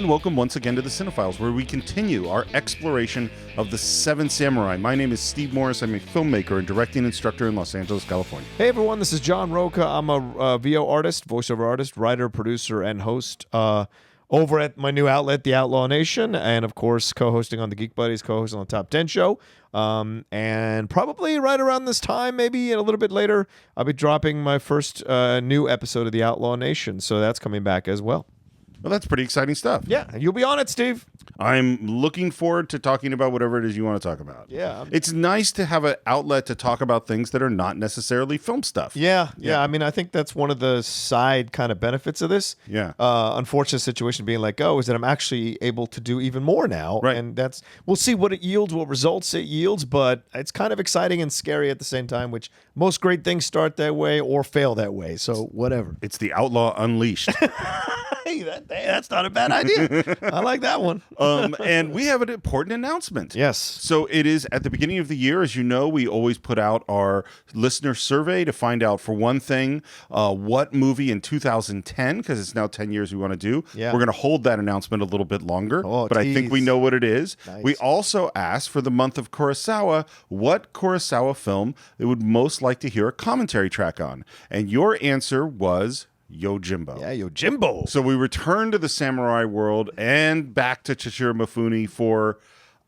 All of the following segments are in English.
and welcome once again to the Cine-Files, where we continue our exploration of the Seven Samurai. My name is Steve Morris. I'm a filmmaker and directing instructor in Los Angeles, California. Hey everyone, this is John Roca. I'm a VO artist, voiceover artist, writer, producer, and host over at my new outlet, The Outlaw Nation, and of course co-hosting on the Geek Buddies, co-hosting on the Top 10 show. And probably right around this time, maybe a little bit later, I'll be dropping my first new episode of The Outlaw Nation. So that's coming back as well. Well, that's pretty exciting stuff. Yeah, you'll be on it, Steve. I'm looking forward to talking about whatever it is you want to talk about. Yeah. It's nice to have an outlet to talk about things that are not necessarily film stuff. Yeah. I mean, I think that's one of the side kind of benefits of this. Yeah. Unfortunate situation being let go is that I'm actually able to do even more now. Right. And we'll see what it yields, what results it yields, but it's kind of exciting and scary at the same time, which most great things start that way or fail that way. So whatever. It's the Outlaw Unleashed. Hey, that's not a bad idea. I like that one. And we have an important announcement. Yes. So it is at the beginning of the year. As you know, we always put out our listener survey to find out, for one thing, what movie in 2010, because it's now 10 years we want to do. Yeah. We're going to hold that announcement a little bit longer, but I think we know what it is. Nice. We also asked for the month of Kurosawa, what Kurosawa film they would most like to hear a commentary track on. And your answer was Yojimbo. Yeah, Yojimbo. So we return to the samurai world and back to Toshiro Mifune for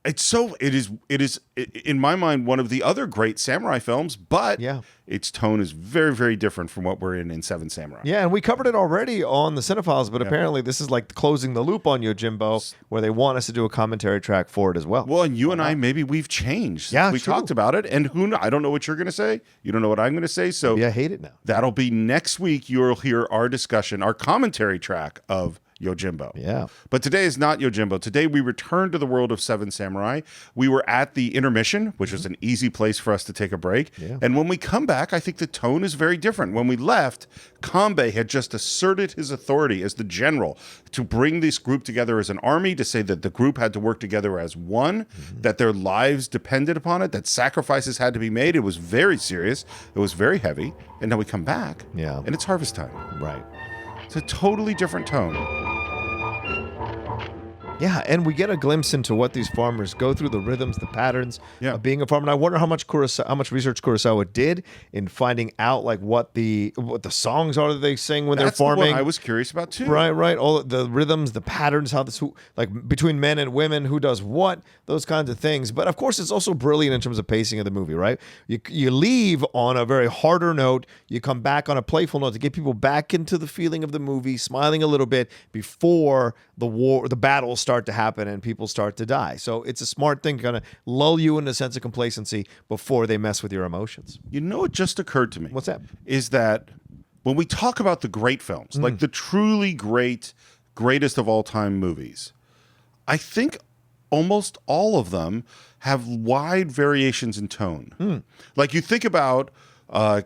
it is in my mind one of the other great samurai films, but its tone is very, very different from what we're in Seven Samurai. Yeah, and we covered it already on the Cine-Files, but apparently this is like closing the loop on Yojimbo, where they want us to do a commentary track for it as well. Well, and you and I, maybe we've changed. Yeah, we talked about it, and I don't know what you're going to say. You don't know what I'm going to say. So yeah, I hate it now. That'll be next week. You'll hear our discussion, our commentary track of Yojimbo. Yeah. But today is not Yojimbo. Today we return to the world of Seven Samurai. We were at the Intermission, which was an easy place for us to take a break. Yeah. And when we come back, I think the tone is very different. When we left, Kanbei had just asserted his authority as the general to bring this group together as an army, to say that the group had to work together as one, that their lives depended upon it, that sacrifices had to be made. It was very serious. It was very heavy. And now we come back, and it's harvest time. Right. It's a totally different tone. Yeah, and we get a glimpse into what these farmers go through, the rhythms, the patterns of being a farmer. And I wonder how much research Kurosawa did in finding out like what the songs are that they sing when they're farming. That's the one I was curious about too. Right. All the rhythms, the patterns, how this like between men and women, who does what, those kinds of things. But of course, it's also brilliant in terms of pacing of the movie. Right, you leave on a very harder note, you come back on a playful note to get people back into the feeling of the movie, smiling a little bit before the battles start to happen and people start to die. So it's a smart thing to kind of lull you into a sense of complacency before they mess with your emotions. You know what just occurred to me? What's that? Is that when we talk about the great films, like the truly greatest of all time movies, I think almost all of them have wide variations in tone. Like you think about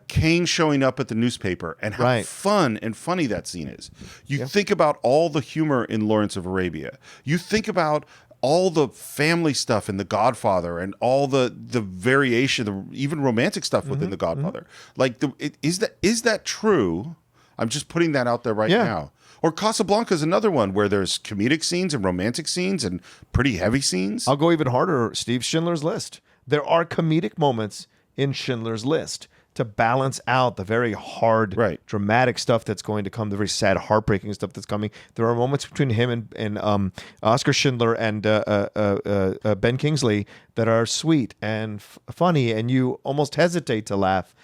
Kane showing up at the newspaper and how fun and funny that scene is. You think about all the humor in Lawrence of Arabia. You think about all the family stuff in The Godfather and all the variation, even romantic stuff within The Godfather. Like, is that true? I'm just putting that out there right now. Or Casablanca is another one where there's comedic scenes and romantic scenes and pretty heavy scenes. I'll go even harder, Steve. Schindler's List. There are comedic moments in Schindler's List to balance out the very hard, dramatic stuff that's going to come, the very sad, heartbreaking stuff that's coming. There are moments between him and Oscar Schindler and Ben Kingsley that are sweet and funny, and you almost hesitate to laugh,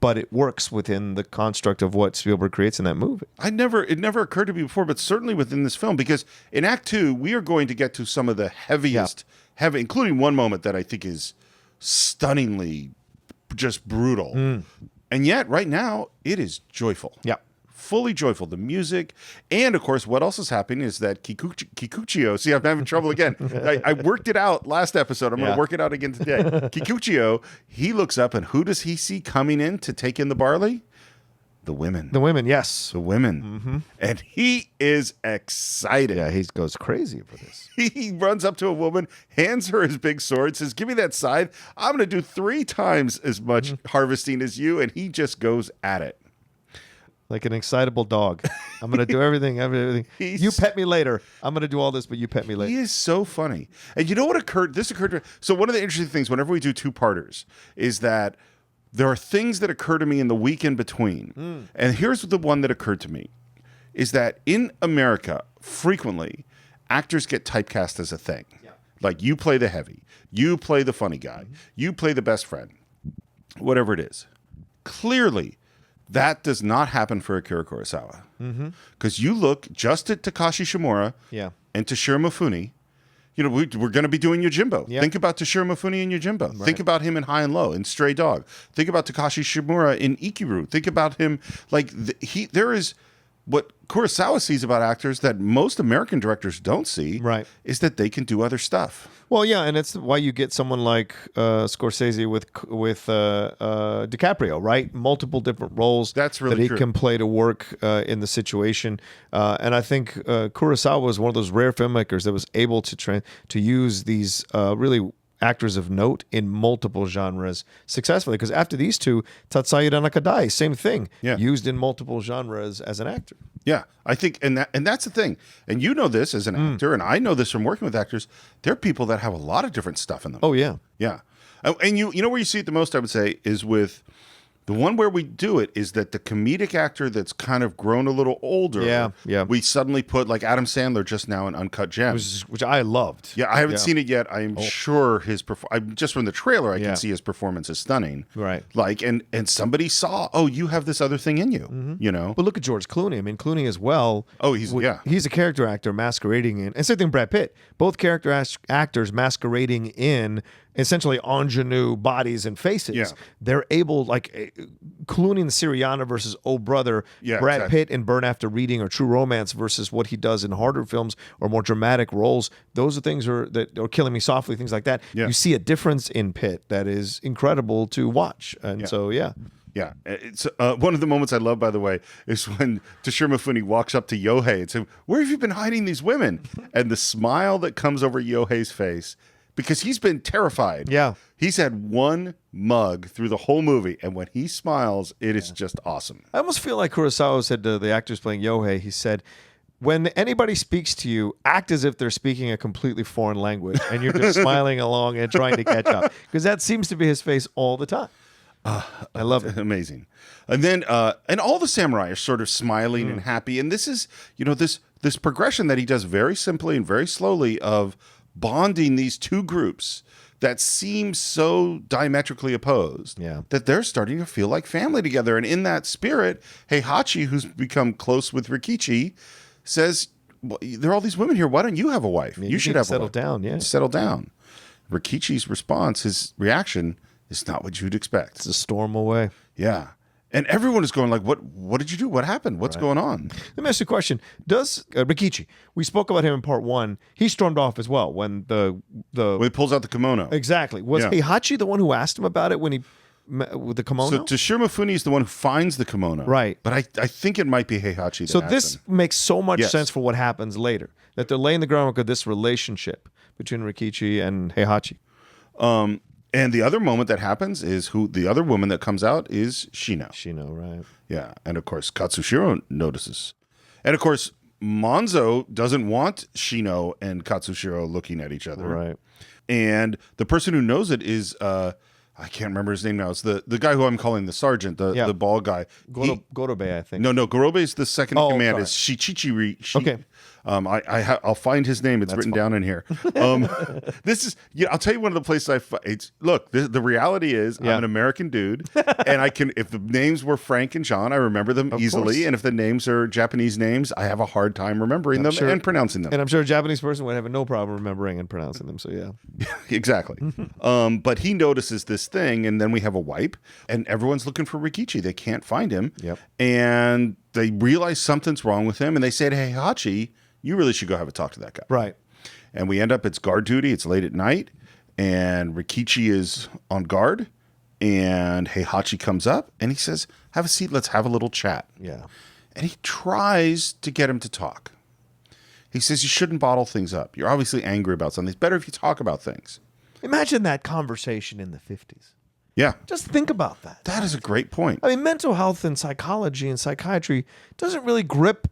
but it works within the construct of what Spielberg creates in that movie. It never occurred to me before, but certainly within this film, because in Act 2, we are going to get to some of the heaviest, including one moment that I think is stunningly just brutal. And yet right now it is joyful. Fully joyful. The music, and of course what else is happening is that Kikuchiyo, see, I'm having trouble again. I worked it out last episode. I'm going to work it out again today. Kikuchiyo, he looks up, and who does he see coming in to take in the barley? The women. The women, yes. The women. And he is excited. Yeah, he goes crazy for this. He runs up to a woman, hands her his big sword, says, "Give me that scythe. I'm going to do 3 times as much harvesting as you." And he just goes at it. like an excitable dog. I'm going to do everything. You pet me later. I'm going to do all this, but you pet me later. He is so funny. And you know what occurred? This occurred to So one of the interesting things whenever we do two-parters is that there are things that occur to me in the week in between. And here's the one that occurred to me, is that in America, frequently, actors get typecast as a thing. Yeah. Like, you play the heavy. You play the funny guy. You play the best friend. Whatever it is. Clearly, that does not happen for Akira Kurosawa. Because you look just at Takashi Shimura and Toshiro Mifune. You know, we're going to be doing Yojimbo. Yeah. Think about Toshiro Mifune in Yojimbo. Right. Think about him in High and Low, in Stray Dog. Think about Takashi Shimura in Ikiru. Think about him, like, there is what Kurosawa sees about actors that most American directors don't see, is that they can do other stuff. Well, yeah, and it's why you get someone like Scorsese with DiCaprio, right? Multiple different roles That's really that he true. can play to work in the situation. And I think Kurosawa was one of those rare filmmakers that was able to use these really actors of note in multiple genres successfully. Because after these two, Tatsuya Nakadai, same thing, used in multiple genres as an actor. Yeah, I think, and that's the thing. And you know this as an actor, and I know this from working with actors. There are people that have a lot of different stuff in them. Oh, yeah. Yeah. And you know where you see it the most, I would say, is with the one where we do it is that the comedic actor that's kind of grown a little older, we suddenly put, like Adam Sandler just now in Uncut Gems. Which I loved. Yeah, I haven't seen it yet. I am sure his just from the trailer, I can see his performance is stunning. Right. Like, and somebody saw, oh, you have this other thing in you, you know? But look at George Clooney. I mean, Clooney as well. Oh, he's a character actor masquerading in, and same thing Brad Pitt. Both character actors masquerading in essentially ingenue bodies and faces. Yeah. They're able, like Clooney in Syriana versus Oh Brother, Brad Pitt in Burn After Reading or True Romance versus what he does in harder films or more dramatic roles. Those are things that are Killing Me Softly, things like that. Yeah. You see a difference in Pitt that is incredible to watch. And so, yeah. Yeah, it's one of the moments I love, by the way, is when Toshiro Mifune walks up to Yohei and says, "Where have you been hiding these women?" And the smile that comes over Yohei's face, because he's been terrified. Yeah. He's had one mug through the whole movie, and when he smiles, it is just awesome. I almost feel like Kurosawa said to the actors playing Yohei, he said, when anybody speaks to you, act as if they're speaking a completely foreign language, and you're just smiling along and trying to catch up. Because that seems to be his face all the time. I love it. Amazing. And then, and all the samurai are sort of smiling and happy. And this is, you know, this progression that he does very simply and very slowly of bonding these two groups that seem so diametrically opposed that they're starting to feel like family together. And in that spirit, Heihachi, who's become close with Rikichi, says, well, there are all these women here. Why don't you have a wife? You should have a wife. Settle down, Settle down. Rikichi's response, his reaction, is not what you'd expect. It's a storm away. Yeah. And everyone is going like, what did you do? What happened? What's going on? Let me ask you a question. Does Rikichi, we spoke about him in part one, he stormed off as well when when he pulls out the kimono. Exactly. Was Heihachi the one who asked him about it when he with the kimono? So Toshiro Mifune is the one who finds the kimono. Right. But I think it might be Heihachi that So asked this him. makes so much sense for what happens later. That they're laying the groundwork of this relationship between Rikichi and Heihachi. And the other moment that happens is the other woman that comes out is Shino. Shino, right. Yeah. And of course, Katsushiro notices. And of course, Monzo doesn't want Shino and Katsushiro looking at each other. Right. And the person who knows it is, I can't remember his name now. It's the guy who I'm calling the sergeant, the bald guy. Gorobe, I think. No, Gorobe is the second in command. Sorry. Is Shichichi. Okay. I'll find his name. It's written down in here. This is, I'll tell you one of the places look, the reality is I'm an American dude, and I can, if the names were Frank and John, I remember them easily. Course. And if the names are Japanese names, I have a hard time remembering them and pronouncing them. And I'm sure a Japanese person would have no problem remembering and pronouncing them. So yeah. Exactly. But he notices this thing, and then we have a wipe, and everyone's looking for Rikichi. They can't find him. Yep. And they realize something's wrong with him, and they say to Heihachi, you really should go have a talk to that guy. Right. And we end up, it's guard duty. It's late at night. And Rikichi is on guard. And Heihachi comes up and he says, have a seat. Let's have a little chat. Yeah. And he tries to get him to talk. He says, you shouldn't bottle things up. You're obviously angry about something. It's better if you talk about things. Imagine that conversation in the 50s. Yeah. Just think about that. That is a great point. I mean, mental health and psychology and psychiatry doesn't really grip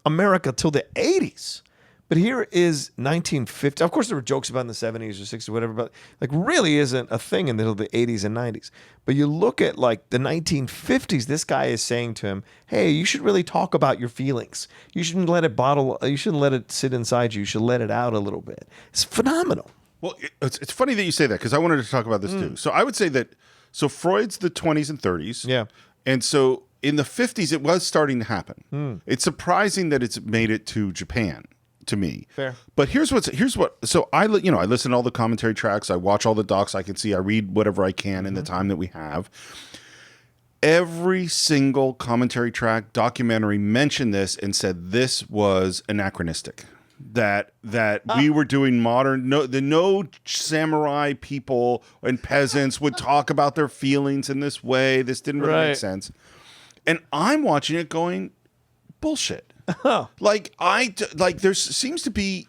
America till the 80s. But here is 1950. Of course, there were jokes about in the 70s or 60s or whatever, but like really isn't a thing until the 80s and 90s. But you look at like the 1950s, this guy is saying to him, hey, you should really talk about your feelings. You shouldn't let it sit inside you. You should let it out a little bit. It's phenomenal. Well, it's funny that you say that because I wanted to talk about this too. So I would say that, so Freud's the 20s and 30s. Yeah. And so in the 50s, it was starting to happen. It's surprising that it's made it to Japan. To me, fair. But here's what. So I listen to all the commentary tracks. I watch all the docs I can see. I read whatever I can in the time that we have. Every single commentary track, documentary mentioned this and said this was anachronistic. That we were doing modern. No samurai people and peasants would talk about their feelings in this way. This didn't really make sense. And I'm watching it going, bullshit. Like there seems to be,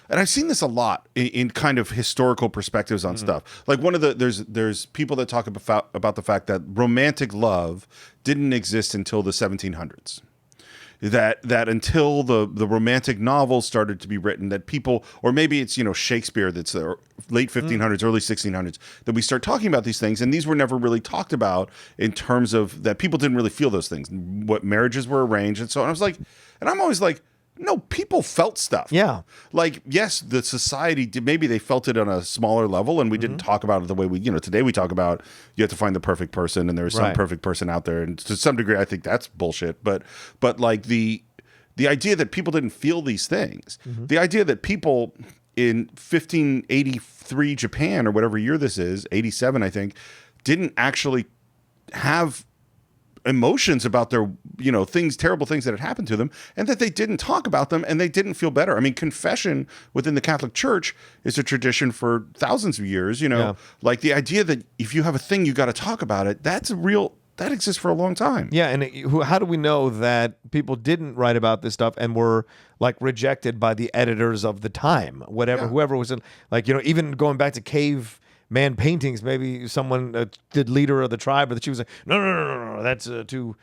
and I've seen this a lot in kind of historical perspectives on stuff. Like one of there's people that talk about the fact that romantic love didn't exist until the 1700s. That until the romantic novels started to be written, that people, or maybe it's Shakespeare, that's the late 1500s, early 1600s, that we start talking about these things, and these were never really talked about in terms of that people didn't really feel those things, what marriages were arranged, and so on. I was like, and I'm always like, no, people felt stuff. Yeah. Like, yes, the society did, maybe they felt it on a smaller level, and we didn't talk about it the way we, today we talk about you have to find the perfect person, and there's some perfect person out there. And to some degree, I think that's bullshit. But like the idea that people didn't feel these things, the idea that people in 1583 Japan, or whatever year this is, 87, I think, didn't actually have emotions about their, terrible things that had happened to them, and that they didn't talk about them and they didn't feel better. I mean, confession within the Catholic Church is a tradition for thousands of years, like the idea that if you have a thing, you got to talk about it. That exists for a long time. Yeah. And how do we know that people didn't write about this stuff and were like rejected by the editors of the time, whoever was in, like, even going back to caveman paintings, maybe someone, the leader of the tribe, or that she was like, no, that's too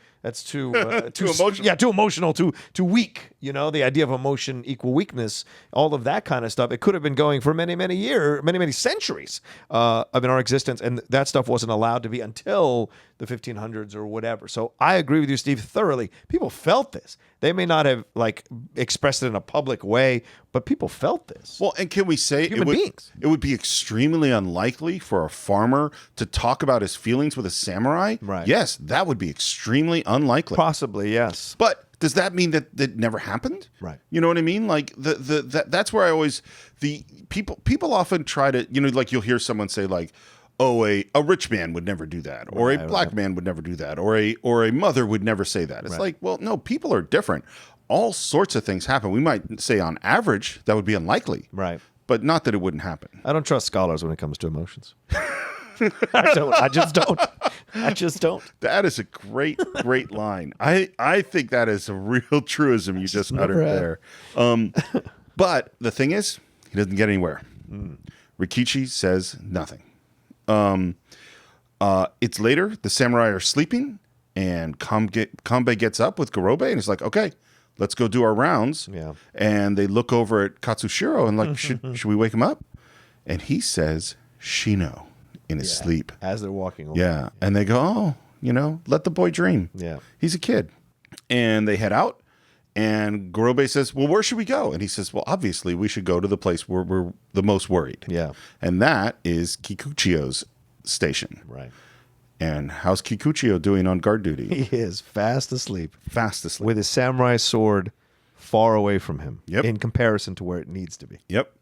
emotional. Yeah, too emotional, too weak. The idea of emotion equal weakness, all of that kind of stuff. It could have been going for many, many years, many centuries of our existence, and that stuff wasn't allowed to be until the 1500s or whatever. So I agree with you, Steve, thoroughly. People felt this. They may not have expressed it in a public way, but people felt this. Well, and can we say beings. It would be extremely unlikely for a farmer to talk about his feelings with a samurai? Right. Yes, that would be extremely unlikely. Possibly, yes. But does that mean that never happened? Right. You know what I mean? Like that's where I always, the people often try to, like you'll hear someone say like, oh, a rich man would never do that, or a black man would never do that, or a mother would never say that. It's like, well, no, people are different. All sorts of things happen. We might say on average that would be unlikely. Right. But not that it wouldn't happen. I don't trust scholars when it comes to emotions. I just don't. That is a great line. I think that is a real truism you just uttered there. But the thing is, he doesn't get anywhere. Rikichi says nothing. It's later. The samurai are sleeping, and Kanbei gets up with Gorobe, and he's like, "Okay, let's go do our rounds." Yeah. And they look over at Katsushiro and like, should we wake him up? And he says Shino in his sleep as they're walking away. Yeah. And they go, let the boy dream. Yeah. He's a kid. And they head out. And Gorobe says, well, where should we go? And he says, well, obviously, we should go to the place where we're the most worried. Yeah. And that is Kikuchiyo's station. Right. And how's Kikuchiyo doing on guard duty? He is fast asleep. Fast asleep. With his samurai sword far away from him. Yep. In comparison to where it needs to be. Yep.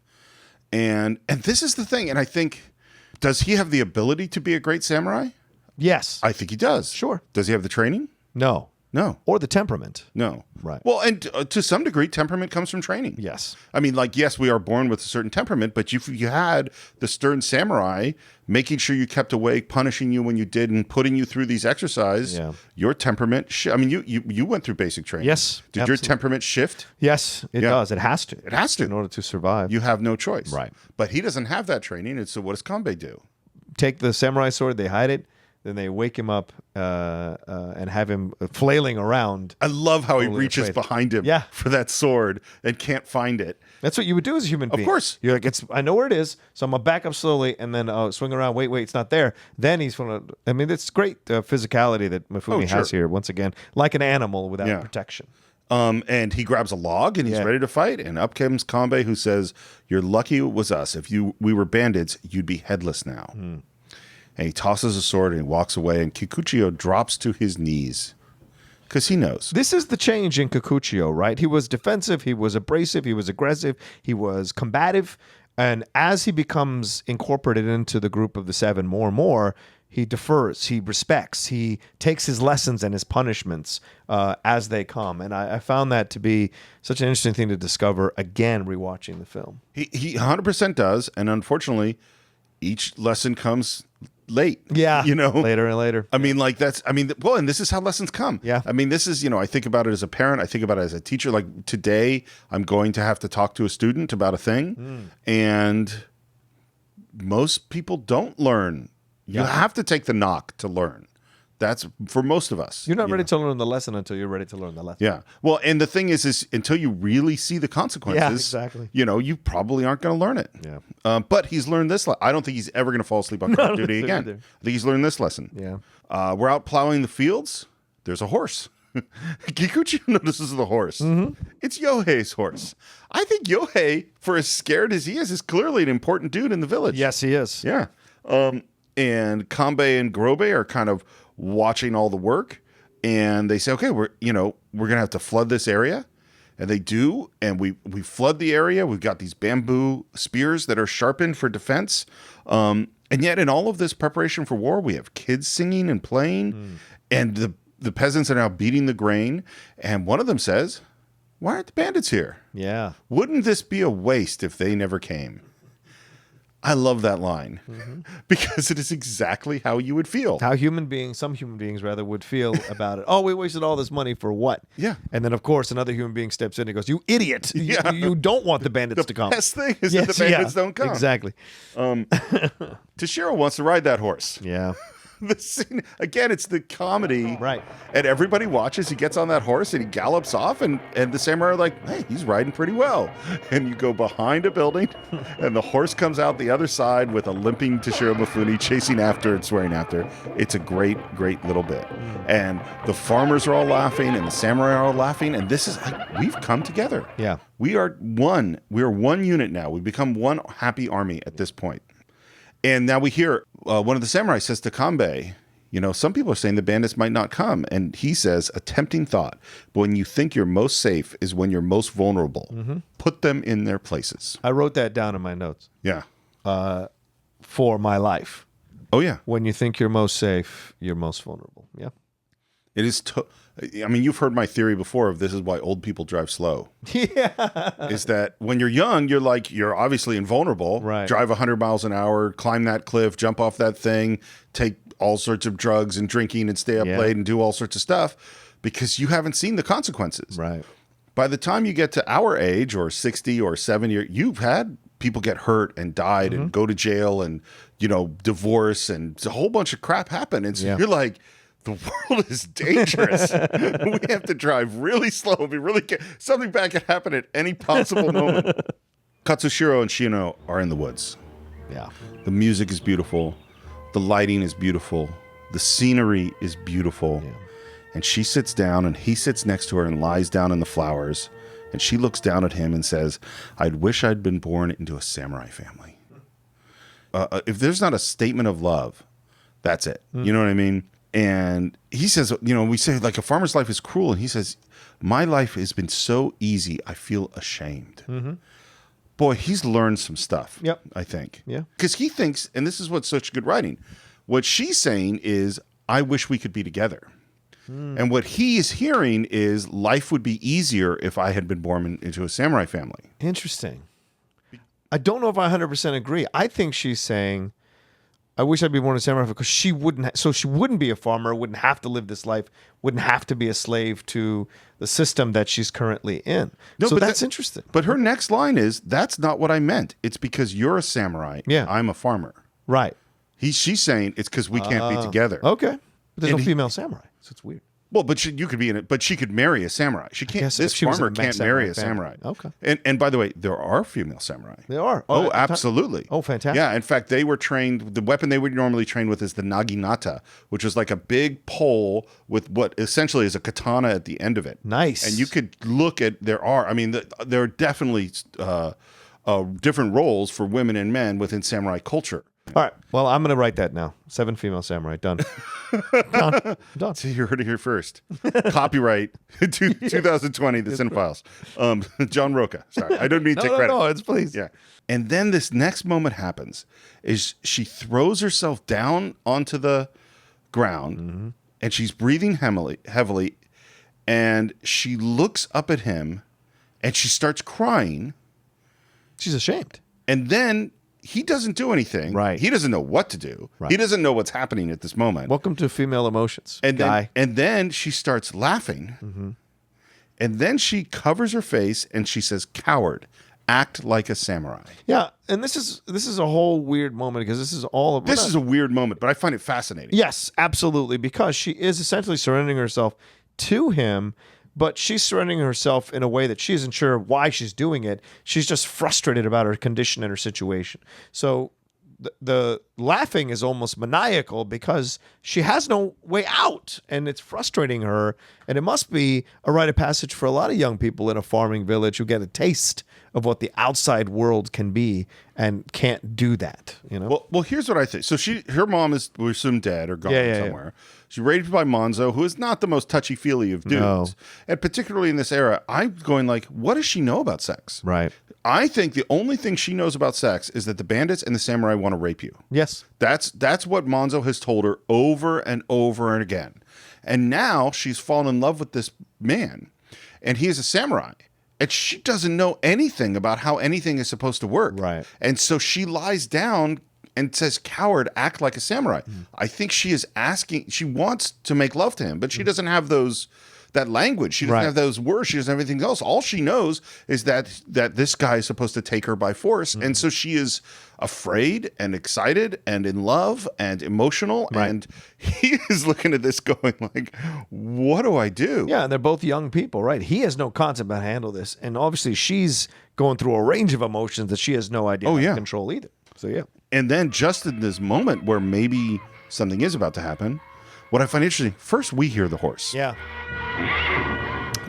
And this is the thing. And I think, does he have the ability to be a great samurai? Yes. I think he does. Sure. Does he have the training? No. No. Or the temperament. No. Right. Well, and to some degree, temperament comes from training. Yes. I mean, like, yes, we are born with a certain temperament, but if you had the stern samurai making sure you kept awake, punishing you when you did, and putting you through these exercises, your temperament, I mean, you went through basic training. Yes. Did absolutely. your temperament shift? Yes, it does. It has to. It has to. In order to survive. You have no choice. Right. But he doesn't have that training, and so what does Kanbei do? take the samurai sword, they hide it, then they wake him up and have him flailing around. I love how he Totally reaches afraid. behind him Yeah. for that sword and can't find it. That's what you would do as a human being. Of course. You're like, I know where it is, so I'm going to back up slowly and then swing around. Wait, it's not there. Then he's going to, I mean, it's great physicality that Mifune has here, once again, like an animal without protection. And he grabs a log and he's ready to fight. And up comes Kanbei, who says, "You're lucky it was us. If we were bandits, you'd be headless now." And he tosses a sword and he walks away. And Kikuchiyo drops to his knees because he knows. This is the change in Kikuchiyo, right? He was defensive, he was abrasive, he was aggressive, he was combative. And as he becomes incorporated into the group of the seven more and more, he defers, he respects, he takes his lessons and his punishments as they come. And I found that to be such an interesting thing to discover, again, rewatching the film. He 100% does. And unfortunately, each lesson comes late. Yeah. Later and later. I mean, and this is how lessons come. Yeah. I mean, this is, I think about it as a parent. I think about it as a teacher. Like today, I'm going to have to talk to a student about a thing. And most people don't learn. You have to take the knock to learn. That's for most of us. You're not ready to learn the lesson until you're ready to learn the lesson. Yeah. Well, and the thing is until you really see the consequences, Yeah, exactly. You probably aren't going to learn it. Yeah. But he's learned this. I don't think he's ever going to fall asleep on guard duty again. either. I think he's learned this lesson. Yeah. We're out plowing the fields. There's a horse. Kikuchi notices the horse. It's Yohei's horse. I think Yohei, for as scared as he is clearly an important dude in the village. Yes, he is. Yeah. And Kanbei and Grobe are kind of watching all the work, and they say, "Okay, we're gonna have to flood this area," and they do, and we flood the area. We've got these bamboo spears that are sharpened for defense, and yet in all of this preparation for war, we have kids singing and playing, and the peasants are now beating the grain. And one of them says, "Why aren't the bandits here? Yeah. Wouldn't this be a waste if they never came?" I love that line because it is exactly how you would feel. How some human beings rather, would feel about it. Oh, we wasted all this money for what? Yeah. And then, of course, another human being steps in and goes, "You idiot. Yeah. You don't want the bandits to come." The best thing is that the bandits don't come. Exactly. Toshiro wants to ride that horse. Yeah. The scene, again, it's the comedy. Right. And everybody watches. He gets on that horse and he gallops off, and the samurai are like, "Hey, he's riding pretty well." And you go behind a building, and the horse comes out the other side with a limping Toshiro Mifune chasing after and swearing after. It's a great, great little bit. And the farmers are all laughing, and the samurai are all laughing, and this is like, we've come together. Yeah. We are one. We are one unit now. We've become one happy army at this point. And now we hear one of the samurai says to Kanbei, some people are saying the bandits might not come. And he says, "A tempting thought. But when you think you're most safe is when you're most vulnerable. Put them in their places." I wrote that down in my notes. Yeah. For my life. Oh, yeah. When you think you're most safe, you're most vulnerable. Yeah. It is. You've heard my theory before of this is why old people drive slow. Yeah. Is that when you're young, you're obviously invulnerable. Right. Drive 100 miles an hour, climb that cliff, jump off that thing, take all sorts of drugs and drinking and stay up late and do all sorts of stuff because you haven't seen the consequences. Right. By the time you get to our age or 60 or 70, you've had people get hurt and died and go to jail and, divorce and a whole bunch of crap happen. And so you're like, the world is dangerous. We have to drive really slow. Be really something bad could happen at any possible moment. Katsushiro and Shino are in the woods. Yeah. The music is beautiful. The lighting is beautiful. The scenery is beautiful. Yeah. And she sits down and he sits next to her and lies down in the flowers. And she looks down at him and says, "I'd wish I'd been born into a samurai family." If there's not a statement of love, that's it. You know what I mean? And he says, we say like a farmer's life is cruel. And he says, "My life has been so easy, I feel ashamed." Boy, he's learned some stuff, I think. Yeah. Because he thinks, and this is what's such good writing, what she's saying is, "I wish we could be together." And what he is hearing is, life would be easier if I had been born into a samurai family. Interesting. I don't know if I 100% agree. I think she's saying, "I wish I'd be born a samurai," because she wouldn't be a farmer, wouldn't have to live this life, wouldn't have to be a slave to the system that she's currently in. No, so but that's interesting. But her next line is, "That's not what I meant. It's because you're a samurai. Yeah. I'm a farmer." Right. She's saying it's because we can't be together. Okay. But there's And no female samurai, so it's weird. Well, but you could be in it, but she could marry a samurai. She can't. guess if This she was farmer in a can't samurai marry a family. samurai. Okay. And by the way, there are female samurai. They are. Oh, at the time- absolutely. Oh, fantastic. Yeah, in fact, they were trained. The weapon they would normally train with is the naginata, which is like a big pole with what essentially is a katana at the end of it. Nice. And you could look at there are definitely different roles for women and men within samurai culture. All right. Well, I'm going to write that now. 7 female samurai. Done. Done. So you heard it here first. Copyright 2020, the Cine-Files. John Roca. Sorry, I don't need to take credit. No, it's please. Yeah. And then this next moment happens is she throws herself down onto the ground and she's breathing heavily and she looks up at him and she starts crying. She's ashamed. And then he doesn't do anything. Right. He doesn't know what to do. Right. He doesn't know what's happening at this moment. Welcome to female emotions, And guy. then she starts laughing. And then she covers her face and she says, "Coward, act like a samurai." Yeah, and this is a whole weird moment because this is all of This is a weird moment, but I find it fascinating. Yes, absolutely, because she is essentially surrendering herself to him, but she's surrendering herself in a way that she isn't sure why she's doing it. She's just frustrated about her condition and her situation. So the laughing is almost maniacal because she has no way out and it's frustrating her. And it must be a rite of passage for a lot of young people in a farming village who get a taste of what the outside world can be and can't do that, you know? Well, here's what I think. So her mom is, we assume, dead or gone somewhere. She's raised by Monzo, who is not the most touchy-feely of dudes. No. And particularly in this era, I'm going like, what does she know about sex? Right. I think the only thing she knows about sex is that the bandits and the samurai want to rape you. Yes. That's what Monzo has told her over and over and again. And now she's fallen in love with this man, and he is a samurai. And she doesn't know anything about how anything is supposed to work. Right. And so she lies down and says, "Coward, act like a samurai." I think she is asking, she wants to make love to him, but she doesn't have that language. She doesn't have those words. She doesn't have anything else. All she knows is that this guy is supposed to take her by force. And so she is afraid and excited and in love and emotional. Right. And he is looking at this going like, what do I do? Yeah, and they're both young people, right? He has no concept about how to handle this. And obviously she's going through a range of emotions that she has no idea how to control either. So, yeah. And then just in this moment where maybe something is about to happen, what I find interesting, first we hear the horse. Yeah.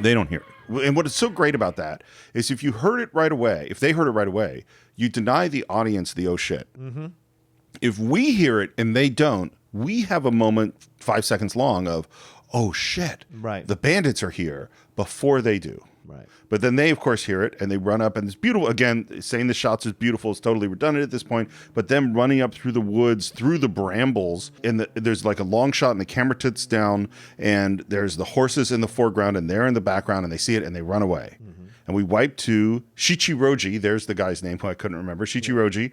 They don't hear it. And what is so great about that is if you heard it right away, if they heard it right away, you deny the audience the oh shit. If we hear it and they don't, we have a moment 5 seconds long of, oh shit, Right. the bandits are here before they do. Right. But then they, of course, hear it and they run up, and it's beautiful. Again, saying the shots is beautiful is totally redundant at this point. But them running up through the woods, through the brambles, and there's like a long shot, and the camera tilts down, and there's the horses in the foreground, and they're in the background, and they see it, and they run away. And we wipe to Shichiroji. There's the guy's name who I couldn't remember. Shichiroji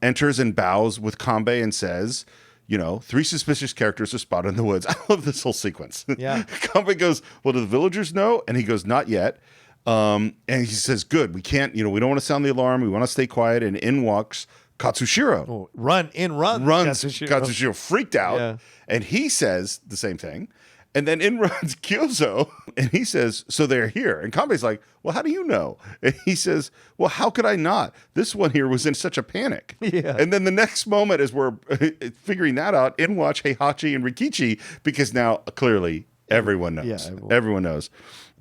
enters and bows with Kanbei and says, you know, 3 suspicious characters are spotted in the woods. I love this whole sequence. Yeah. Kanbei goes, well, do the villagers know? And he goes, not yet. And he says, good, we can't, we don't want to sound the alarm. We want to stay quiet. And in walks Katsushiro. Oh, runs Katsushiro freaked out. Yeah. And he says the same thing. And then in runs Kyozo, and he says, so they're here. And Kanbei's like, well, how do you know? And he says, well, how could I not? This one here was in such a panic. Yeah. And then the next moment, as we're figuring that out, in watch Heihachi and Rikichi, because now clearly everyone knows. Yeah, everyone knows.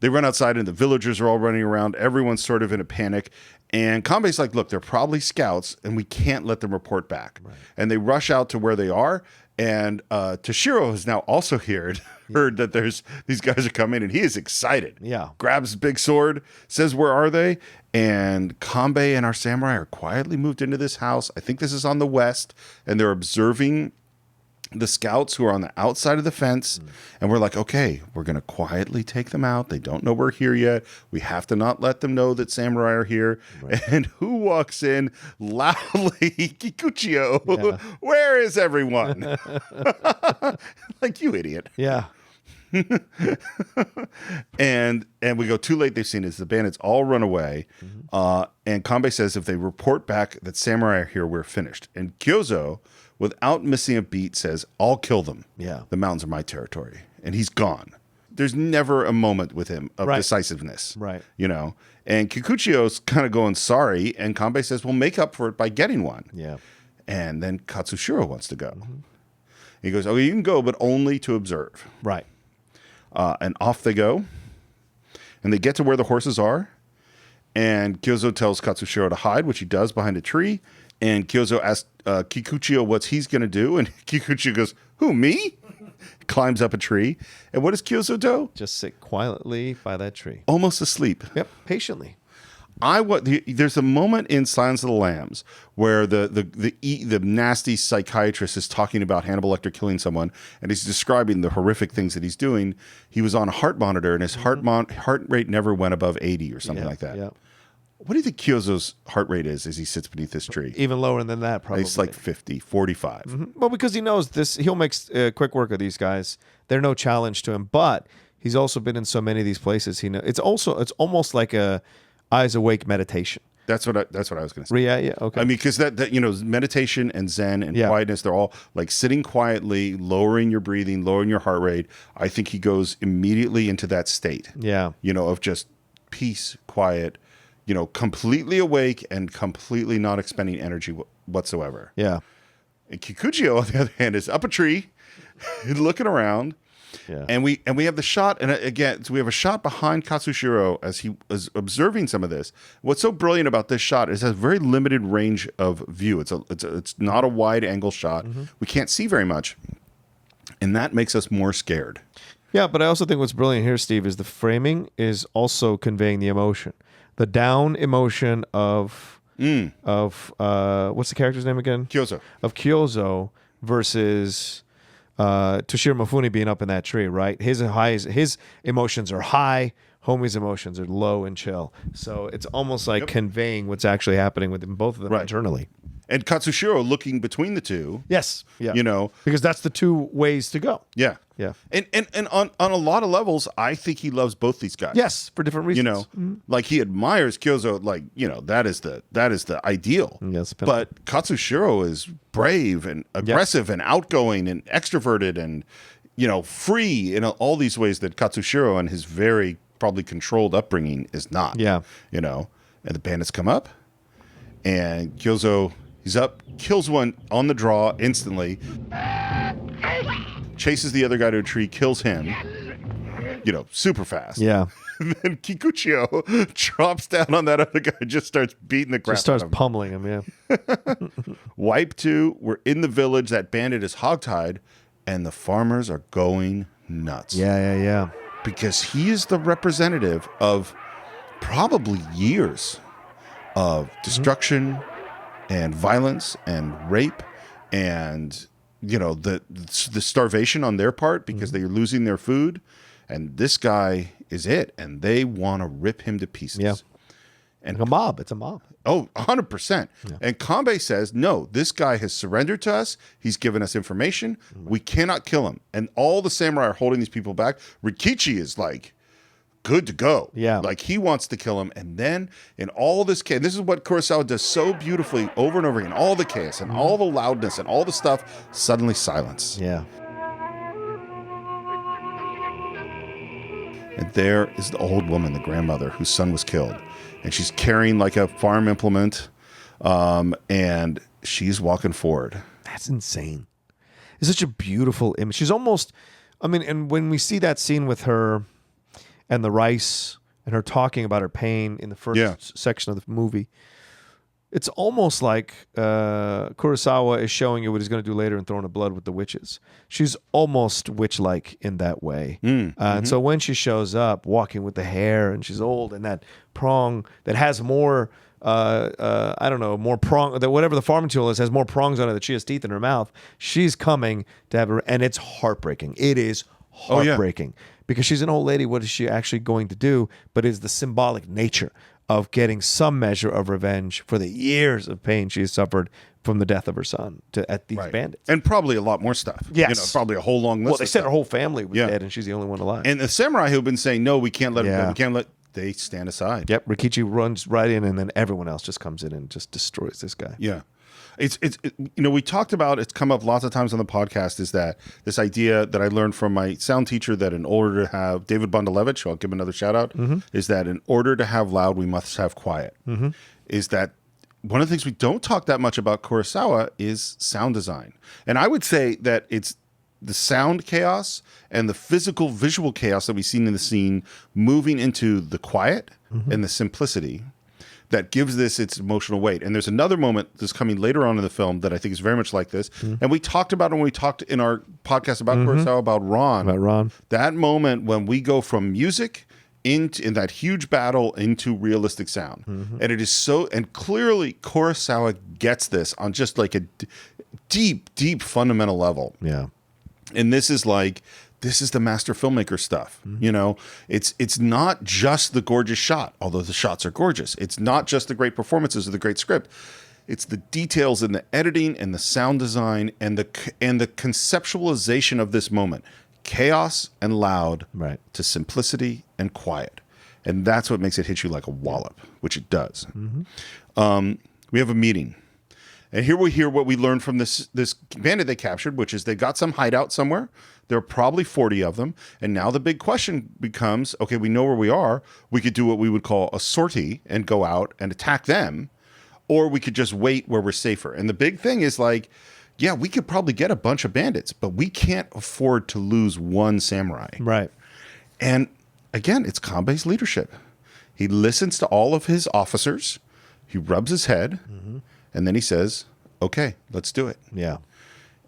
They run outside, and the villagers are all running around. Everyone's sort of in a panic. And Kanbei's like, look, they're probably scouts, and we can't let them report back. Right. And they rush out to where they are. And Toshiro has now also heard that these guys are coming, and he is excited. Yeah. Grabs his big sword, says, where are they? And Kanbei and our samurai are quietly moved into this house. I think this is on the west, and they're observing the scouts who are on the outside of the fence. And we're like, okay, we're going to quietly take them out. They don't know we're here yet. We have to not let them know that samurai are here. Right. And who walks in loudly? Kikuchiyo. Yeah. Where is everyone? Like, you idiot. Yeah. and we go, too late, they've seen us. The bandits all run away. And Kanbei says if they report back that samurai are here, we're finished. And Kyozo, without missing a beat, says, "I'll kill them. Yeah. The mountains are my territory." And he's gone. There's never a moment with him of Right. decisiveness. Right. You know? And Kikuchiyo's kind of going, sorry. And Kanbei says, "We'll make up for it by getting one." Yeah. And then Katsushiro wants to go. He goes, "Oh, you can go, but only to observe." Right. And off they go. And they get to where the horses are. And Kyozo tells Katsushiro to hide, which he does behind a tree. And Kyozo asks Kikuchiyo what he's going to do. And Kikuchiyo goes, "Who, me?" Climbs up a tree. And what does Kyozo do? Just sit quietly by that tree. Almost asleep. Yep. Patiently. There's a moment in Silence of the Lambs where the nasty psychiatrist is talking about Hannibal Lecter killing someone, and he's describing the horrific things that he's doing. He was on a heart monitor, and his heart rate never went above 80 or something like that. Yeah. What do you think Kyozo's heart rate is as he sits beneath this tree? Even lower than that, probably. It's like 50, 45. Well, because he knows this, he'll make quick work of these guys. They're no challenge to him, but he's also been in so many of these places. He know it's almost like a eyes awake meditation. That's what I was going to say. Yeah, okay. I mean, because that meditation and Zen and quietness, they're all like sitting quietly, lowering your breathing, lowering your heart rate. I think he goes immediately into that state. Yeah. Of just peace, quiet, completely awake and completely not expending energy whatsoever. Yeah. And Kikuchiyo, on the other hand, is up a tree, looking around. Yeah. And we have the shot, and again, so we have a shot behind Katsushiro as he was observing some of this. What's so brilliant about this shot is it has a very limited range of view. It's not a wide angle shot. We can't see very much, and that makes us more scared. Yeah, but I also think what's brilliant here, Steve, is the framing is also conveying the emotion, the down emotion of what's the character's name again? Kyozo. Of Kyozo versus Toshiro Mifune being up in that tree, right? His emotions are high, homie's emotions are low and chill. So it's almost like conveying what's actually happening within both of them internally. And Katsushiro looking between the two. Yes. Yeah. Because that's the two ways to go. Yeah. Yeah. And on a lot of levels, I think he loves both these guys. Yes, for different reasons. Like he admires Kyozo, like, that is the ideal. Yes, but Katsushiro is brave and aggressive and outgoing and extroverted and, free in all these ways that Katsushiro and his very probably controlled upbringing is not. Yeah. And the bandits come up and Kyozo, he's up, kills one on the draw instantly, chases the other guy to a tree, kills him, super fast. Yeah. And then Kikuchiyo drops down on that other guy and just starts beating the crap Just starts out of him. pummeling him, yeah. Wipe 2, we're in the village, that bandit is hogtied, and the farmers are going nuts. Yeah. Because he is the representative of probably years of destruction and violence and rape and the starvation on their part because they're losing their food, and this guy is it, and they want to rip him to pieces. Yeah. And Like a mob. It's a mob. Oh, 100%. Yeah. And Kanbei says, no, this guy has surrendered to us. He's given us information. We cannot kill him. And all the samurai are holding these people back. Rikichi is like, good to go. Yeah. Like he wants to kill him. And then in all this chaos, this is what Kurosawa does so beautifully over and over again. All the chaos and all the loudness and all the stuff, suddenly silence. Yeah. And there is the old woman, the grandmother, whose son was killed. And she's carrying like a farm implement, and she's walking forward. That's insane. It's such a beautiful image. She's almost, and when we see that scene with her and the rice and her talking about her pain in the first section of the movie, it's almost like Kurosawa is showing you what he's going to do later in Throne of Blood with the witches. She's almost witch-like in that way. And so when she shows up, walking with the hair, and she's old, and that prong that has more, more prong, that whatever the farming tool is, has more prongs on it that she has teeth in her mouth. She's coming to have her, and it's heartbreaking. It is heartbreaking. Because she's an old lady. What is she actually going to do? But it's the symbolic nature of getting some measure of revenge for the years of pain she has suffered from the death of her son at these bandits. And probably a lot more stuff. Yes. Probably a whole long list. Well, they said her whole family was dead, and she's the only one alive. And the samurai who have been saying, no, we can't let her go. They stand aside. Yep. Rikichi runs right in, and then everyone else just comes in and just destroys this guy. Yeah. we talked about, it's come up lots of times on the podcast, is that this idea that I learned from my sound teacher, that in order to have David Bondalevich, who I'll give him another shout out, is that in order to have loud, we must have quiet. Is that one of the things we don't talk that much about Kurosawa is sound design. And I would say that it's the sound chaos and the physical visual chaos that we've seen in the scene moving into the quiet and the simplicity that gives this its emotional weight. And there's another moment that's coming later on in the film that I think is very much like this. And we talked about it when we talked in our podcast about Kurosawa, about Ron. About Ron. That moment when we go from music in that huge battle into realistic sound. And it is so, and clearly Kurosawa gets this on just like a deep fundamental level. Yeah. And this is the master filmmaker stuff. It's not just the gorgeous shot, although the shots are gorgeous. It's not just the great performances or the great script. It's the details in the editing and the sound design and the conceptualization of this moment. Chaos and loud to simplicity and quiet. And that's what makes it hit you like a wallop, which it does. We have a meeting. And here we hear what we learned from this bandit they captured, which is they got some hideout somewhere. There are probably 40 of them. And now the big question becomes, okay, we know where we are. We could do what we would call a sortie and go out and attack them. Or we could just wait where we're safer. And the big thing is yeah, we could probably get a bunch of bandits, but we can't afford to lose one samurai. Right. And again, it's Kanbei's leadership. He listens to all of his officers. He rubs his head. And then he says, okay, let's do it. Yeah.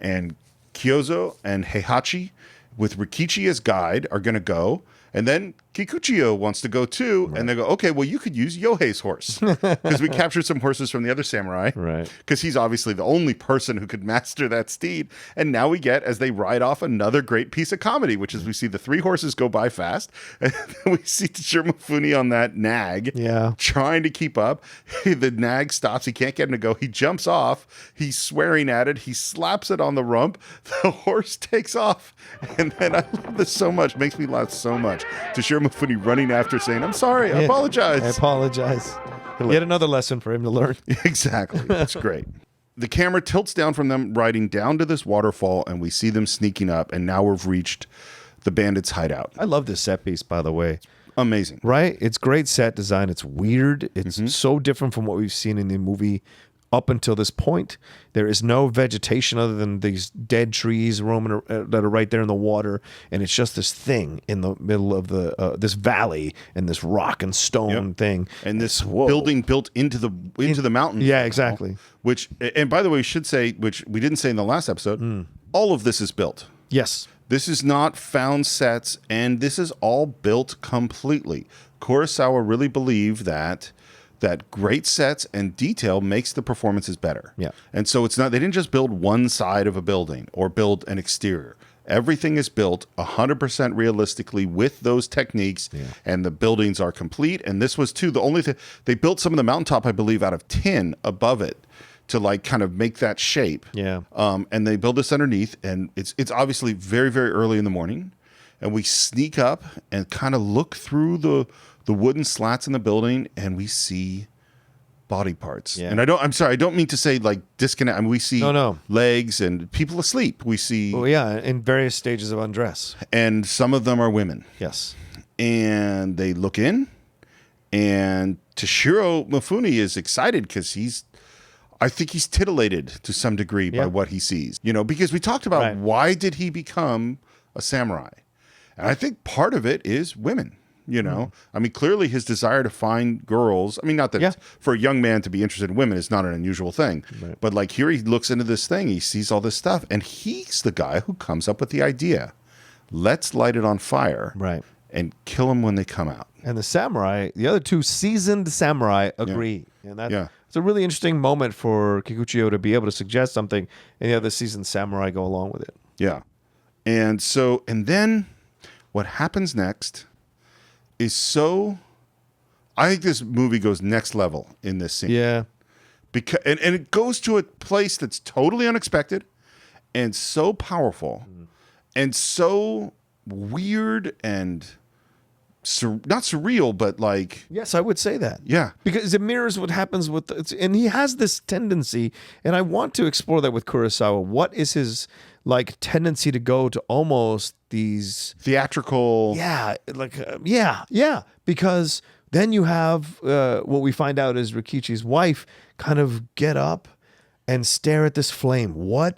And Kyozo and Heihachi, with Rikichi as guide, are going to go. And then Kikuchiyo wants to go too. And they go, okay, well, you could use Yohei's horse. Because we captured some horses from the other samurai. Right. Because he's obviously the only person who could master that steed. And now we get, as they ride off, another great piece of comedy, which is we see the three horses go by fast. And then we see Toshiro Mifune on that nag trying to keep up. The nag stops. He can't get him to go. He jumps off. He's swearing at it. He slaps it on the rump. The horse takes off. And then I love this so much. It makes me laugh so much. Toshiro Mifune running after saying, I'm sorry, I apologize. I apologize. Yet another lesson for him to learn. Exactly. That's great. The camera tilts down from them riding down to this waterfall, and we see them sneaking up, and now we've reached the bandits' hideout. I love this set piece, by the way. Amazing. Right? It's great set design. It's weird. It's so different from what we've seen in the movie up until this point. There is no vegetation other than these dead trees roaming that are right there in the water, and it's just this thing in the middle of the this valley and this rock and stone thing, and this building built into the mountain. Yeah, exactly. Which, and by the way, we should say, which we didn't say in the last episode, all of this is built. Yes. This is not found sets, and this is all built completely. Kurosawa really believed that great sets and detail makes the performances better. Yeah. And so it's not, they didn't just build one side of a building or build an exterior. Everything is built 100% realistically with those techniques, and the buildings are complete. And this was too, the only thing, they built some of the mountaintop, I believe, out of tin above it to like kind of make that shape. Yeah. And they build this underneath, and it's obviously very, very early in the morning. And we sneak up and kind of look through the wooden slats in the building, and we see body parts. Yeah. And I don't mean to say like disconnect. I mean, we see legs and people asleep. We see... Well, yeah, in various stages of undress. And some of them are women. Yes. And they look in, and Toshiro Mifune is excited because I think he's titillated to some degree by what he sees. Because we talked about why did he become a samurai? And I think part of it is women. I mean, clearly his desire to find girls. I mean, not that for a young man to be interested in women is not an unusual thing, but like here he looks into this thing, he sees all this stuff, and he's the guy who comes up with the idea. Let's light it on fire, and kill them when they come out. And the samurai, the other two seasoned samurai, agree, and it's a really interesting moment for Kikuchiyo to be able to suggest something, and the other seasoned samurai go along with it. Yeah, and then what happens next is so... I think this movie goes next level in this scene. Yeah. Because and it goes to a place that's totally unexpected and so powerful and so weird and not surreal, but like, Yes, I would say that. yeah. Because it mirrors what happens with, and he has this tendency, and I want to explore that with Kurosawa. What is his like tendency to go to almost these, Theatrical. because then you have what we find out is Rikichi's wife kind of get up and stare at this flame. Why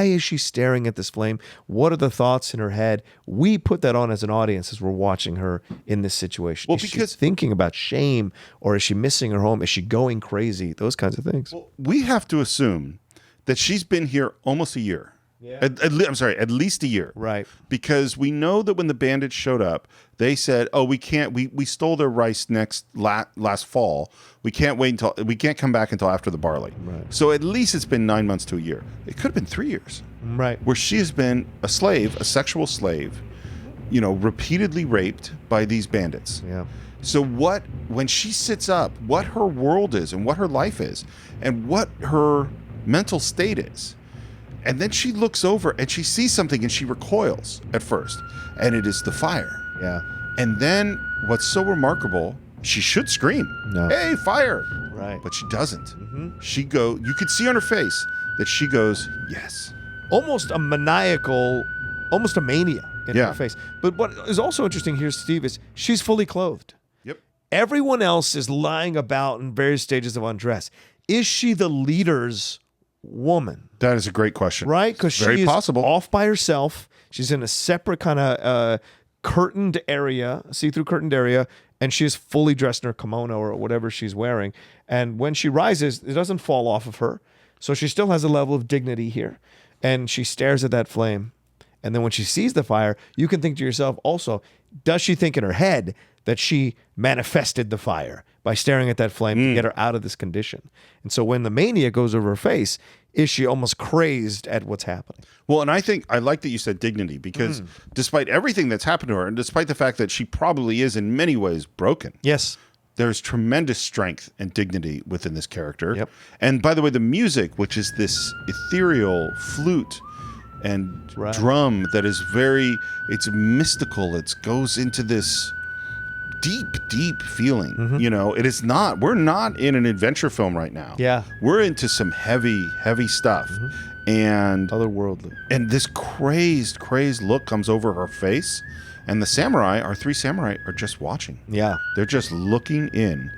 is she staring at this flame? What are the thoughts in her head? We put that on as an audience as we're watching her in this situation. Well, is because she thinking about shame, or is she missing her home? Is she going crazy? Those kinds of things. we have to assume that she's been here almost a year. Yeah. At least a year. Right. Because we know that when the bandits showed up, they said, "Oh, we can't. We stole their rice last fall. We can't come back until after the barley." Right. So at least it's been 9 months to a year. It could have been 3 years, Right. where she has been a slave, a sexual slave, repeatedly raped by these bandits. Yeah. So when she sits up, what her world is and what her life is and what her mental state is. And then she looks over and she sees something and she recoils at first. And it is the fire. Yeah. And then what's so remarkable, she should scream, No. "Hey, fire!" Right. But she doesn't. You could see on her face that she goes, "Yes." Almost a maniacal, almost a mania in Yeah. her face. But what is also interesting here, Steve, is she's fully clothed. Yep. Everyone else is lying about in various stages of undress. Is she the leader's woman? That is a great question. Right? Because she Very is possible. off by herself. She's in a separate kind of curtained area, see-through curtained area, and she is fully dressed in her kimono or whatever she's wearing. And when she rises, it doesn't fall off of her. So she still has a level of dignity here. And she stares at that flame. And then when she sees the fire, you can think to yourself also, does she think in her head that she manifested the fire by staring at that flame to get her out of this condition? And so when the mania goes over her face, is she almost crazed at what's happening? Well, and I like that you said dignity, because despite everything that's happened to her, and despite the fact that she probably is in many ways broken, Yes. there's tremendous strength and dignity within this character. Yep. And by the way, the music, which is this ethereal flute and Right. drum that is it's mystical. It goes into this deep feeling. It is not, we're not in an adventure film right now. Yeah. We're into some heavy stuff. And Otherworldly. this crazed look comes over her face. And our three samurai are just watching. Yeah. They're just looking in.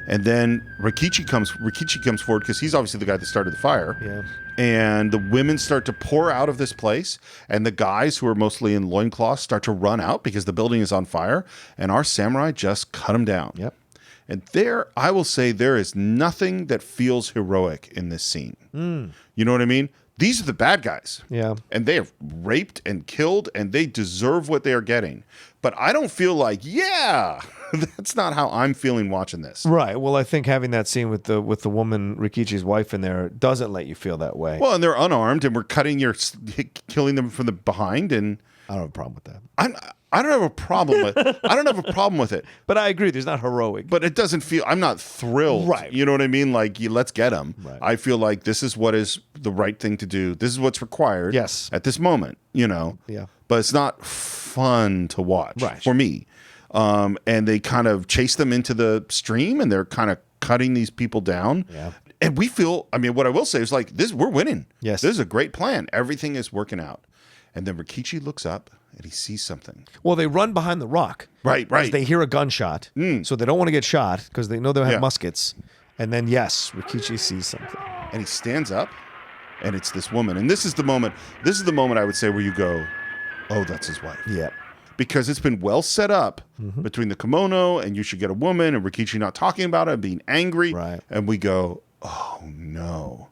And then Rikichi comes forward, because he's obviously the guy that started the fire. Yeah. And the women start to pour out of this place. And the guys, who are mostly in loincloths, start to run out because the building is on fire. And our samurai just cut them down. Yep. And I will say, there is nothing that feels heroic in this scene. You know what I mean? These are the bad guys. Yeah. And they have raped and killed, and they deserve what they are getting. But I don't feel like, that's not how I'm feeling watching this. Right. Well, I think having that scene with the woman, Rikichi's wife, in there doesn't let you feel that way. Well, and they're unarmed, and we're killing them from the behind, and I don't have a problem with that. I don't have a problem with it. But I agree. There's not heroic. But it doesn't feel, I'm not thrilled. Right. You know what I mean? Like, let's get them. Right. I feel like this is what is the right thing to do. This is what's required. Yes. At this moment, Yeah. But it's not fun to watch Right. for me. And they kind of chase them into the stream, and they're kind of cutting these people down. Yeah. And we feel, what I will say is, like, we're winning. Yes. This is a great plan. Everything is working out. And then Rikichi looks up and he sees something. Well, they run behind the rock. Right. As they hear a gunshot. So they don't want to get shot because they know they have Yeah. muskets. And then, yes, Rikichi sees something. And he stands up, and it's this woman. And this is the moment I would say where you go, oh, that's his wife. Yeah. Because it's been well set up between the kimono and you should get a woman, and Rikichi not talking about it and being angry. Right. And we go, oh no.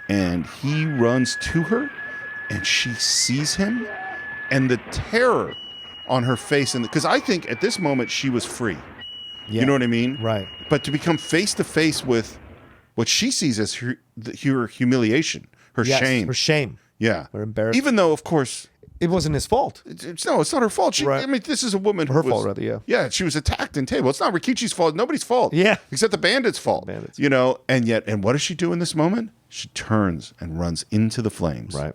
And he runs to her, and she sees him, and the terror on her face. And because I think at this moment she was free. Yeah. You know what I mean? Right. But to become face to face with what she sees as her humiliation, her Yes, shame. her shame. Yeah. Her embarrassment. Even though, of course, It wasn't his fault. it's not her fault. Right. This is a woman. Her who fault, was, rather, yeah. Yeah, she was attacked in table. It's not Rikichi's fault. Nobody's fault. Yeah. Except the bandits' fault. Bandits. And what does she do in this moment? She turns and runs into the flames. Right.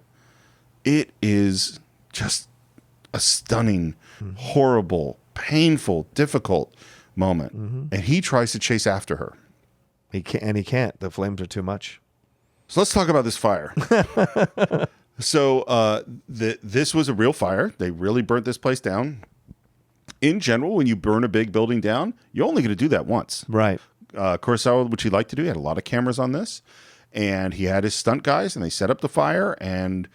It is just a stunning, horrible painful, difficult moment. And he tries to chase after her. He can't. The flames are too much. So let's talk about this fire. So this was a real fire. They really burnt this place down. In general, when you burn a big building down, you're only going to do that once. Right. Kurosawa, which he liked to do, he had a lot of cameras on this. And he had his stunt guys, and they set up the fire, and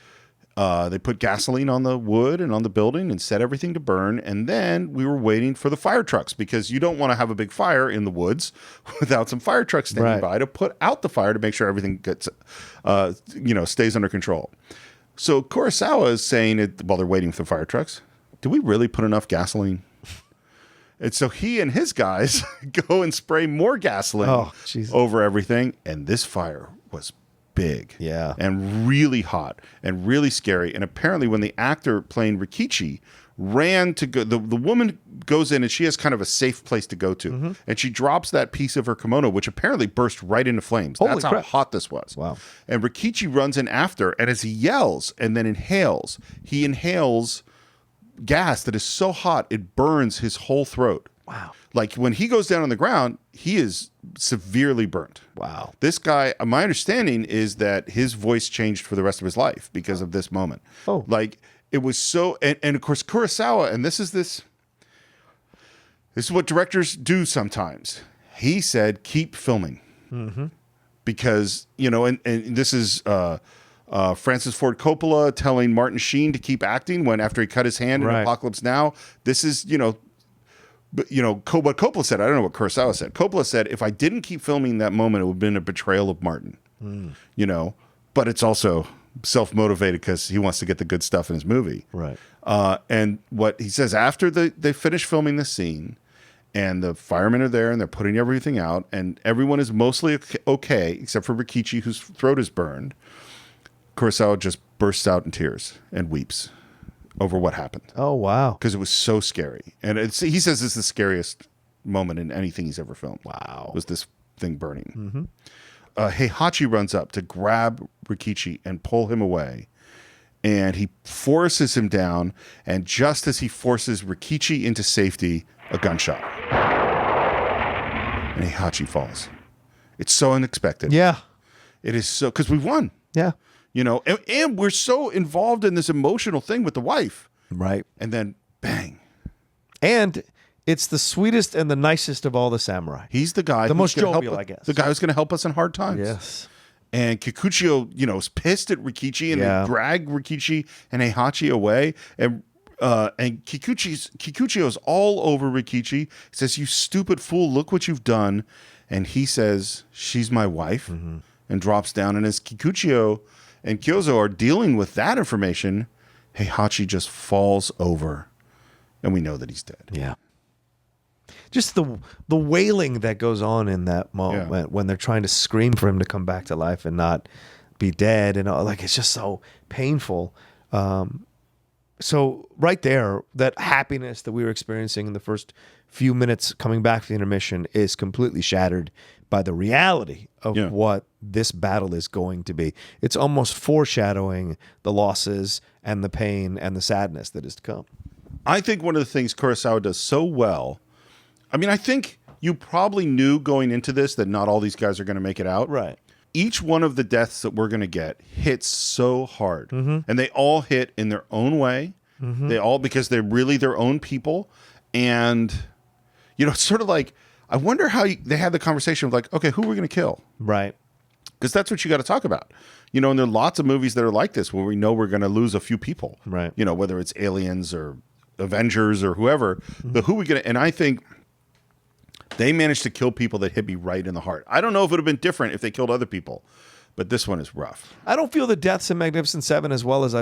they put gasoline on the wood and on the building and set everything to burn. And then we were waiting for the fire trucks, because you don't want to have a big fire in the woods without some fire trucks standing by to put out the fire to make sure everything gets, stays under control. So Kurosawa is saying it while they're waiting for the fire trucks. Do we really put enough gasoline? And so he and his guys go and spray more gasoline over everything. And this fire was big, and really hot and really scary. And apparently when the actor playing Rikichi ran to go, the woman goes in and she has kind of a safe place to go to, and she drops that piece of her kimono, which apparently burst right into flames. That's how hot this was. Wow. And Rikichi runs in after, and as he yells and then inhales, he inhales gas that is so hot it burns his whole throat. Wow. Like when he goes down on the ground, he is severely burnt. Wow. This guy, my understanding is that his voice changed for the rest of his life because of this moment. Oh. Like it was so, and of course Kurosawa, and this is what directors do sometimes. He said, keep filming. Because, and this is Francis Ford Coppola telling Martin Sheen to keep acting when after he cut his hand in Apocalypse Now. This is, but what Coppola said, I don't know what Kurosawa said. Coppola said, if I didn't keep filming that moment, it would have been a betrayal of Martin. But it's also self-motivated because he wants to get the good stuff in his movie. Right. And what he says, after they finish filming this scene and the firemen are there and they're putting everything out and everyone is mostly okay except for Rikichi, whose throat is burned, Kurosawa just bursts out in tears and weeps over what happened. Oh, wow. Because it was so scary. And he says it's the scariest moment in anything he's ever filmed. Wow. Was this thing burning. Heihachi runs up to grab Rikichi and pull him away. And he forces him down. And just as he forces Rikichi into safety, a gunshot. And Heihachi falls. It's so unexpected. Yeah. It is so, because we won. Yeah. And we're so involved in this emotional thing with the wife. Right. And then bang. And it's the sweetest and the nicest of all the samurai. He's the guy. The most jovial, help, I guess. The guy who's going to help us in hard times. Yes. And Kikuchiyo, is pissed at Rikichi and they drag Rikichi and Heihachi away. And Kikuchiyo's all over Rikichi. He says, "You stupid fool, look what you've done." And he says, "She's my wife," and drops down. And as Kikuchiyo and Kyozo are dealing with that information, Heihachi just falls over. And we know that he's dead. Yeah. Just the wailing that goes on in that moment when they're trying to scream for him to come back to life and not be dead. And it's just so painful. So right there, that happiness that we were experiencing in the first few minutes coming back to the intermission is completely shattered by the reality of what this battle is going to be. It's almost foreshadowing the losses and the pain and the sadness that is to come. I think one of the things Kurosawa does so well, I think you probably knew going into this that not all these guys are going to make it out. Right. Each one of the deaths that we're going to get hits so hard. And they all hit in their own way. They all, because they're really their own people. And, it's sort of like, I wonder how they had the conversation of like, okay, who are we going to kill? Right. Because that's what you got to talk about. And there are lots of movies that are like this where we know we're going to lose a few people. Right. Whether it's Aliens or Avengers or whoever. But who are we going to... And I think they managed to kill people that hit me right in the heart. I don't know if it would have been different if they killed other people. But this one is rough. I don't feel the deaths in Magnificent Seven as well as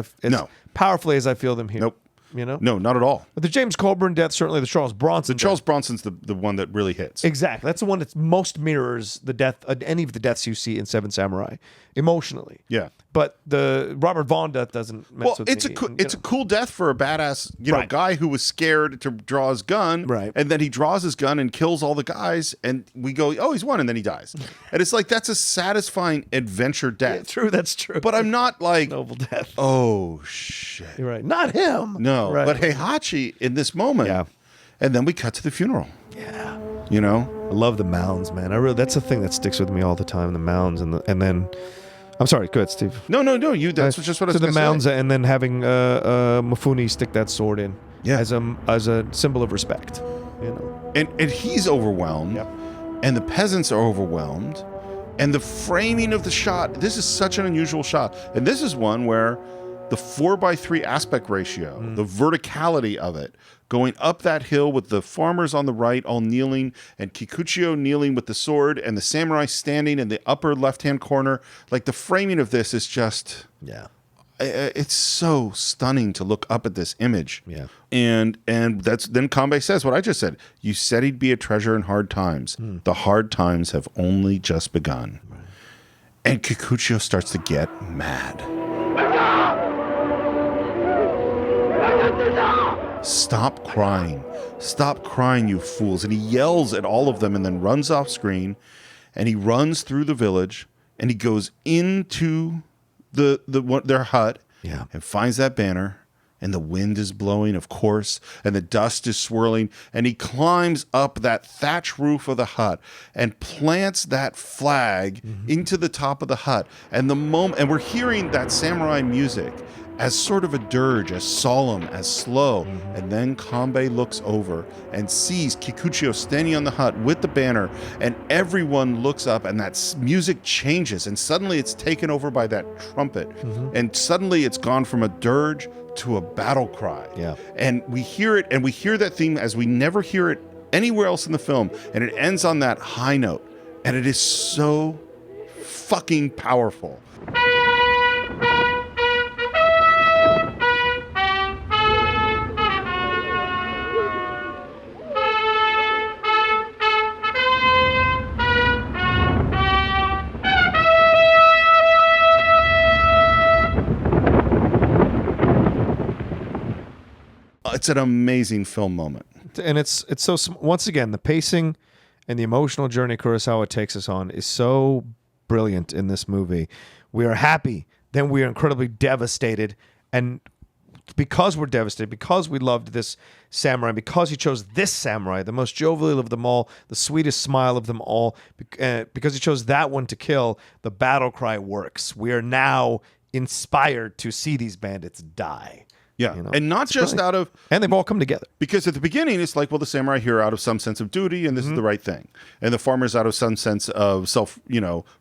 powerfully as I feel them here. Nope. No, not at all. But the James Coburn death, certainly the Charles Bronson. Charles Bronson's the one that really hits. Exactly. That's the one that most mirrors the death, any of the deaths you see in Seven Samurai, emotionally. Yeah. But the Robert Vaughn death doesn't mess with me. It's a cool death for a badass, guy who was scared to draw his gun. Right. And then he draws his gun and kills all the guys. And we go, oh, he's won. And then he dies. And it's like, that's a satisfying adventure death. Yeah, true. That's true. But I'm not like, noble death. Oh, shit. You're right. Not him. No. Right. But Heihachi in this moment. Yeah. And then we cut to the funeral. Yeah. You know? I love the mounds, man. That's the thing that sticks with me all the time. The mounds and then, I'm sorry. Go ahead, Steve. No. That's just what I was So the going to mounds say. and then having Mifune stick that sword in, Yeah. as a symbol of respect. You know. And he's overwhelmed. Yep. And the peasants are overwhelmed. And the framing of the shot, this is such an unusual shot. And this is one where the 4:3 aspect ratio, the verticality of it, going up that hill with the farmers on the right all kneeling, and Kikuchiyo kneeling with the sword, and the samurai standing in the upper left-hand corner. Like, the framing of this is just... Yeah. It's so stunning to look up at this image. Yeah. And that's then Kanbei says what I just said. You said he'd be a treasure in hard times. The hard times have only just begun. Right. And Kikuchiyo starts to get mad. Stop crying. Stop crying, you fools. And he yells at all of them and then runs off screen, and he runs through the village, and he goes into their hut, and finds that banner, and the wind is blowing, of course, and the dust is swirling, and he climbs up that thatch roof of the hut and plants that flag into the top of the hut. And and we're hearing that samurai music as sort of a dirge, as solemn, as slow. And then Kanbei looks over and sees Kikuchiyo standing on the hut with the banner, and everyone looks up, and that music changes, and suddenly it's taken over by that trumpet. And suddenly it's gone from a dirge to a battle cry. Yeah. And we hear it, and we hear that theme as we never hear it anywhere else in the film, and it ends on that high note, and it is so fucking powerful. It's an amazing film moment. And it's so, once again, the pacing and the emotional journey Kurosawa takes us on is so brilliant in this movie. We are happy, then we are incredibly devastated, and because we're devastated, because we loved this samurai, because he chose this samurai, the most jovial of them all, the sweetest smile of them all, because he chose that one to kill, the battle cry works. We are now inspired to see these bandits die. Yeah, You know, and not just brilliant. out of... And they've all come together. Because at the beginning, it's like, well, the samurai here out of some sense of duty, and this is the right thing. And the farmers out of some sense of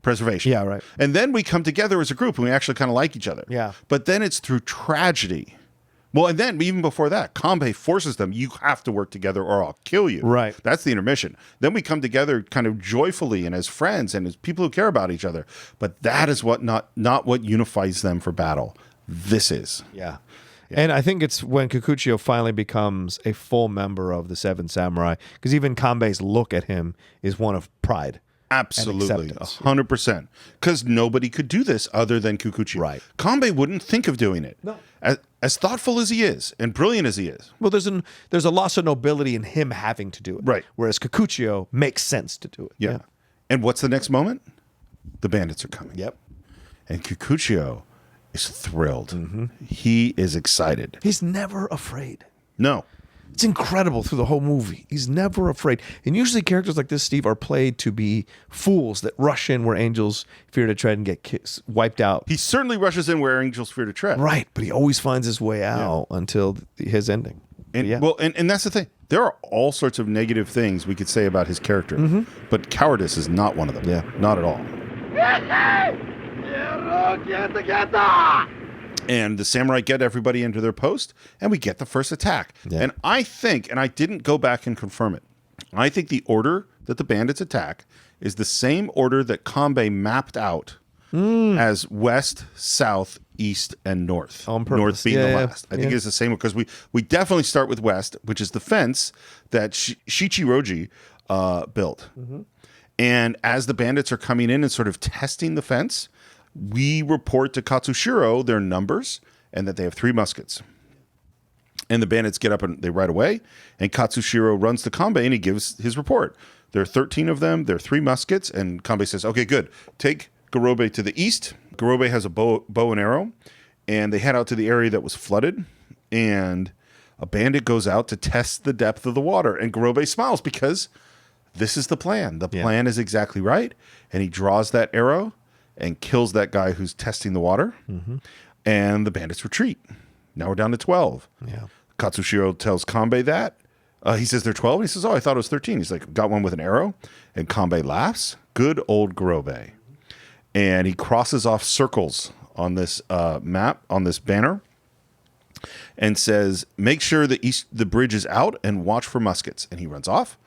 preservation. Yeah, right. And then we come together as a group, and we actually kind of like each other. Yeah. But then it's through tragedy. Well, and then even before that, Kanbei forces them, you have to work together or I'll kill you. Right. That's the intermission. Then we come together kind of joyfully and as friends and as people who care about each other. But that is what not what unifies them for battle. This is. Yeah. And I think it's when Kikuchiyo finally becomes a full member of the Seven Samurai, because even Kanbei's look at him is one of pride. Absolutely, and acceptance. 100%. Because nobody could do this other than Kikuchiyo. Right. Kanbei wouldn't think of doing it. No. As thoughtful as he is and brilliant as he is. Well, there's a loss of nobility in him having to do it. Right. Whereas Kikuchiyo makes sense to do it. Yeah. And what's the next moment? The bandits are coming. Yep. And Kikuchiyo is thrilled. He is excited. He's never afraid. No. It's incredible through the whole movie. He's never afraid. And usually characters like this, Steve, are played to be fools that rush in where angels fear to tread and get wiped out. He certainly rushes in where angels fear to tread. Right, but he always finds his way out until his ending. And and that's the thing. There are all sorts of negative things we could say about his character, but cowardice is not one of them. Yeah. Not at all. And the samurai get everybody into their post, and we get the first attack. Yeah. And I think, and I didn't go back and confirm it, I think the order that the bandits attack is the same order that Kanbei mapped out as west, south, east, and north. On purpose. North being the Yeah, last. I think it's the same because we definitely start with west, which is the fence that Shichiroji built. And as the bandits are coming in and sort of testing the fence, we report to Katsushiro their numbers and that they have 3 muskets. And the bandits get up and they ride away. And Katsushiro runs to Kanbei and he gives his report. There are 13 of them. There are 3 muskets. And Kanbei says, okay, good. Take Gorobe to the east. Gorobe has a bow and arrow. And they head out to the area that was flooded. And a bandit goes out to test the depth of the water, and Kurobe smiles because this is the plan. The plan is exactly right, and he draws that arrow and kills that guy who's testing the water, and the bandits retreat. Now we're down to 12. Yeah. Katsushiro tells Kanbei that. He says they're 12, and he says, oh, I thought it was 13. He's like, got one with an arrow, and Kanbei laughs. Good old Kurobe. And he crosses off circles on this map, on this banner, and says, make sure the bridge is out and watch for muskets. And he runs off.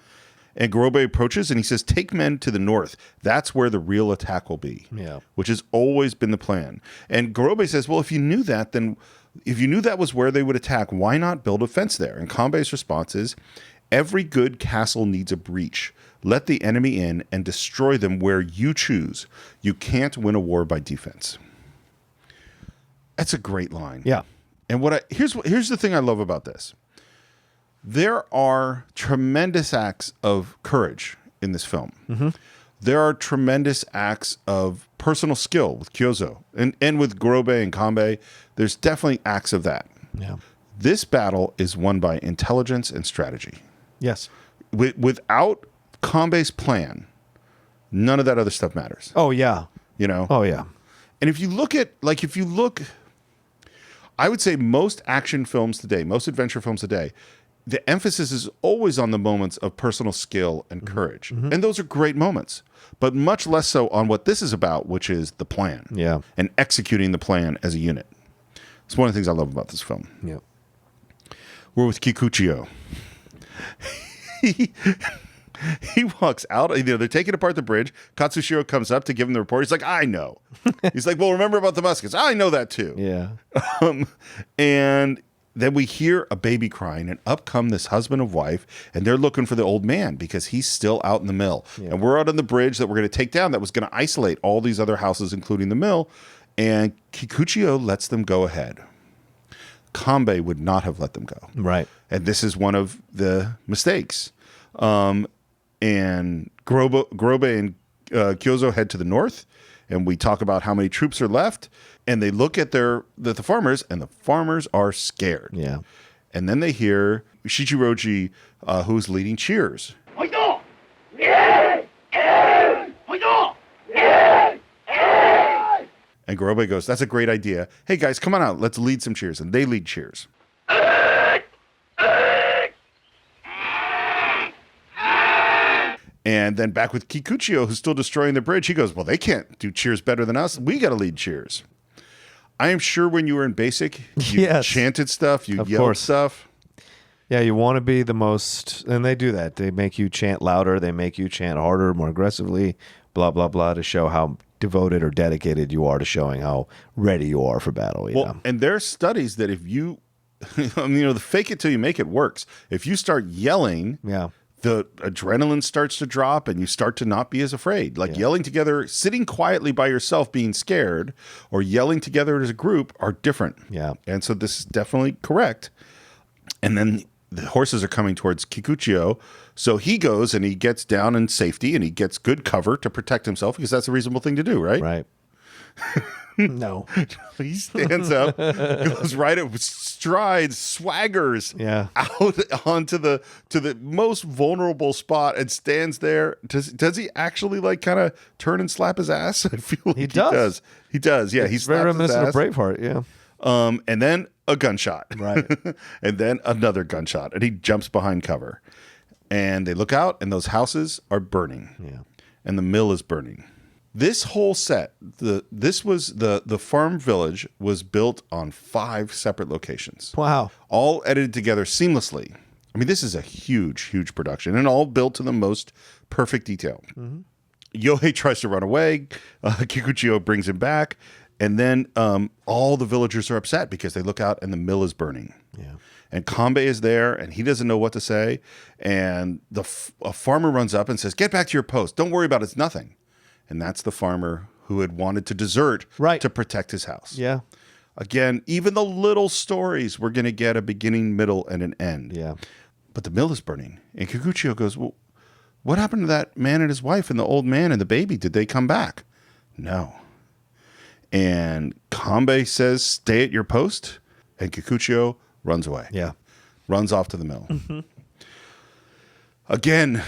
And Kurobe approaches and he says, take men to the north. That's where the real attack will be. Yeah. Which has always been the plan. And Kurobe says, well, if you knew that, then if you knew that was where they would attack, why not build a fence there? And Kanbei's response is, every good castle needs a breach. Let the enemy in and destroy them where you choose. You can't win a war by defense. That's a great line. Yeah. And here's the thing I love about this. There are tremendous acts of courage in this film. There are tremendous acts of personal skill with Kyozo and with Kurobe and Kanbei. There's definitely acts of that. Yeah. This battle is won by intelligence and strategy. Yes. Without Kanbei's plan, none of that other stuff matters. Oh, yeah. You know? Oh, yeah. And if you look, I would say most action films today, most adventure films today, the emphasis is always on the moments of personal skill and courage. And those are great moments, but much less so on what this is about, which is the plan. Yeah. And executing the plan as a unit. It's one of the things I love about this film. Yeah. We're with Kikuchiyo. He walks out. They're taking apart the bridge. Katsushiro comes up to give him the report. He's like, I know. He's like, well, remember about the muskets. I know that too. Yeah. And then we hear a baby crying, and up come this husband and wife, and they're looking for the old man because he's still out in the mill. Yeah. And we're out on the bridge that we're going to take down that was going to isolate all these other houses, including the mill. And Kikuchiyo lets them go ahead. Kanbei would not have let them go. Right. And this is one of the mistakes. And Kurobe and Kyozo head to the north, and we talk about how many troops are left. And they look at the farmers, and the farmers are scared. Yeah. And then they hear Shichiroji, who's leading cheers. And Kurobe goes, that's a great idea. Hey, guys, come on out. Let's lead some cheers. And they lead cheers. And then back with Kikuchiyo, who's still destroying the bridge. He goes, well, they can't do cheers better than us. We got to lead cheers. I am sure when you were in basic, you chanted stuff, you yelled stuff. Yeah, you want to be the most, and they do that. They make you chant louder. They make you chant harder, more aggressively, blah, blah, blah, to show how devoted or dedicated you are to showing how ready you are for battle. And there are studies that if you, the fake it till you make it works. If you start yelling, the adrenaline starts to drop and you start to not be as afraid. Like yelling together, sitting quietly by yourself being scared, or yelling together as a group are different. Yeah. And so this is definitely correct. And then the horses are coming towards Kikuchiyo. So he goes and he gets down in safety and he gets good cover to protect himself because that's a reasonable thing to do, right? Right. No. He stands up, goes right up, strides, swaggers out onto the most vulnerable spot and stands there. Does he actually like kind of turn and slap his ass? I feel like he does. He does. Yeah, he's very reminiscent of Braveheart. Yeah. And then a gunshot. Right. And then another gunshot, and he jumps behind cover. And they look out, and those houses are burning. Yeah. And the mill is burning. This whole set, the farm village was built on 5 separate locations. Wow. All edited together seamlessly. I mean, this is a huge, huge production, and all built to the most perfect detail. Mm-hmm. Yohei tries to run away. Kikuchiyo brings him back. And then all the villagers are upset because they look out and the mill is burning. Yeah. And Kanbei is there, and he doesn't know what to say. And a farmer runs up and says, get back to your post. Don't worry about it. It's nothing. And that's the farmer who had wanted to desert to protect his house. Yeah. Again, even the little stories, we're going to get a beginning, middle, and an end. Yeah. But the mill is burning. And Kikuchiyo goes, well, what happened to that man and his wife and the old man and the baby? Did they come back? No. And Kanbei says, stay at your post. And Kikuchiyo runs away. Yeah. runs off to the mill. Again,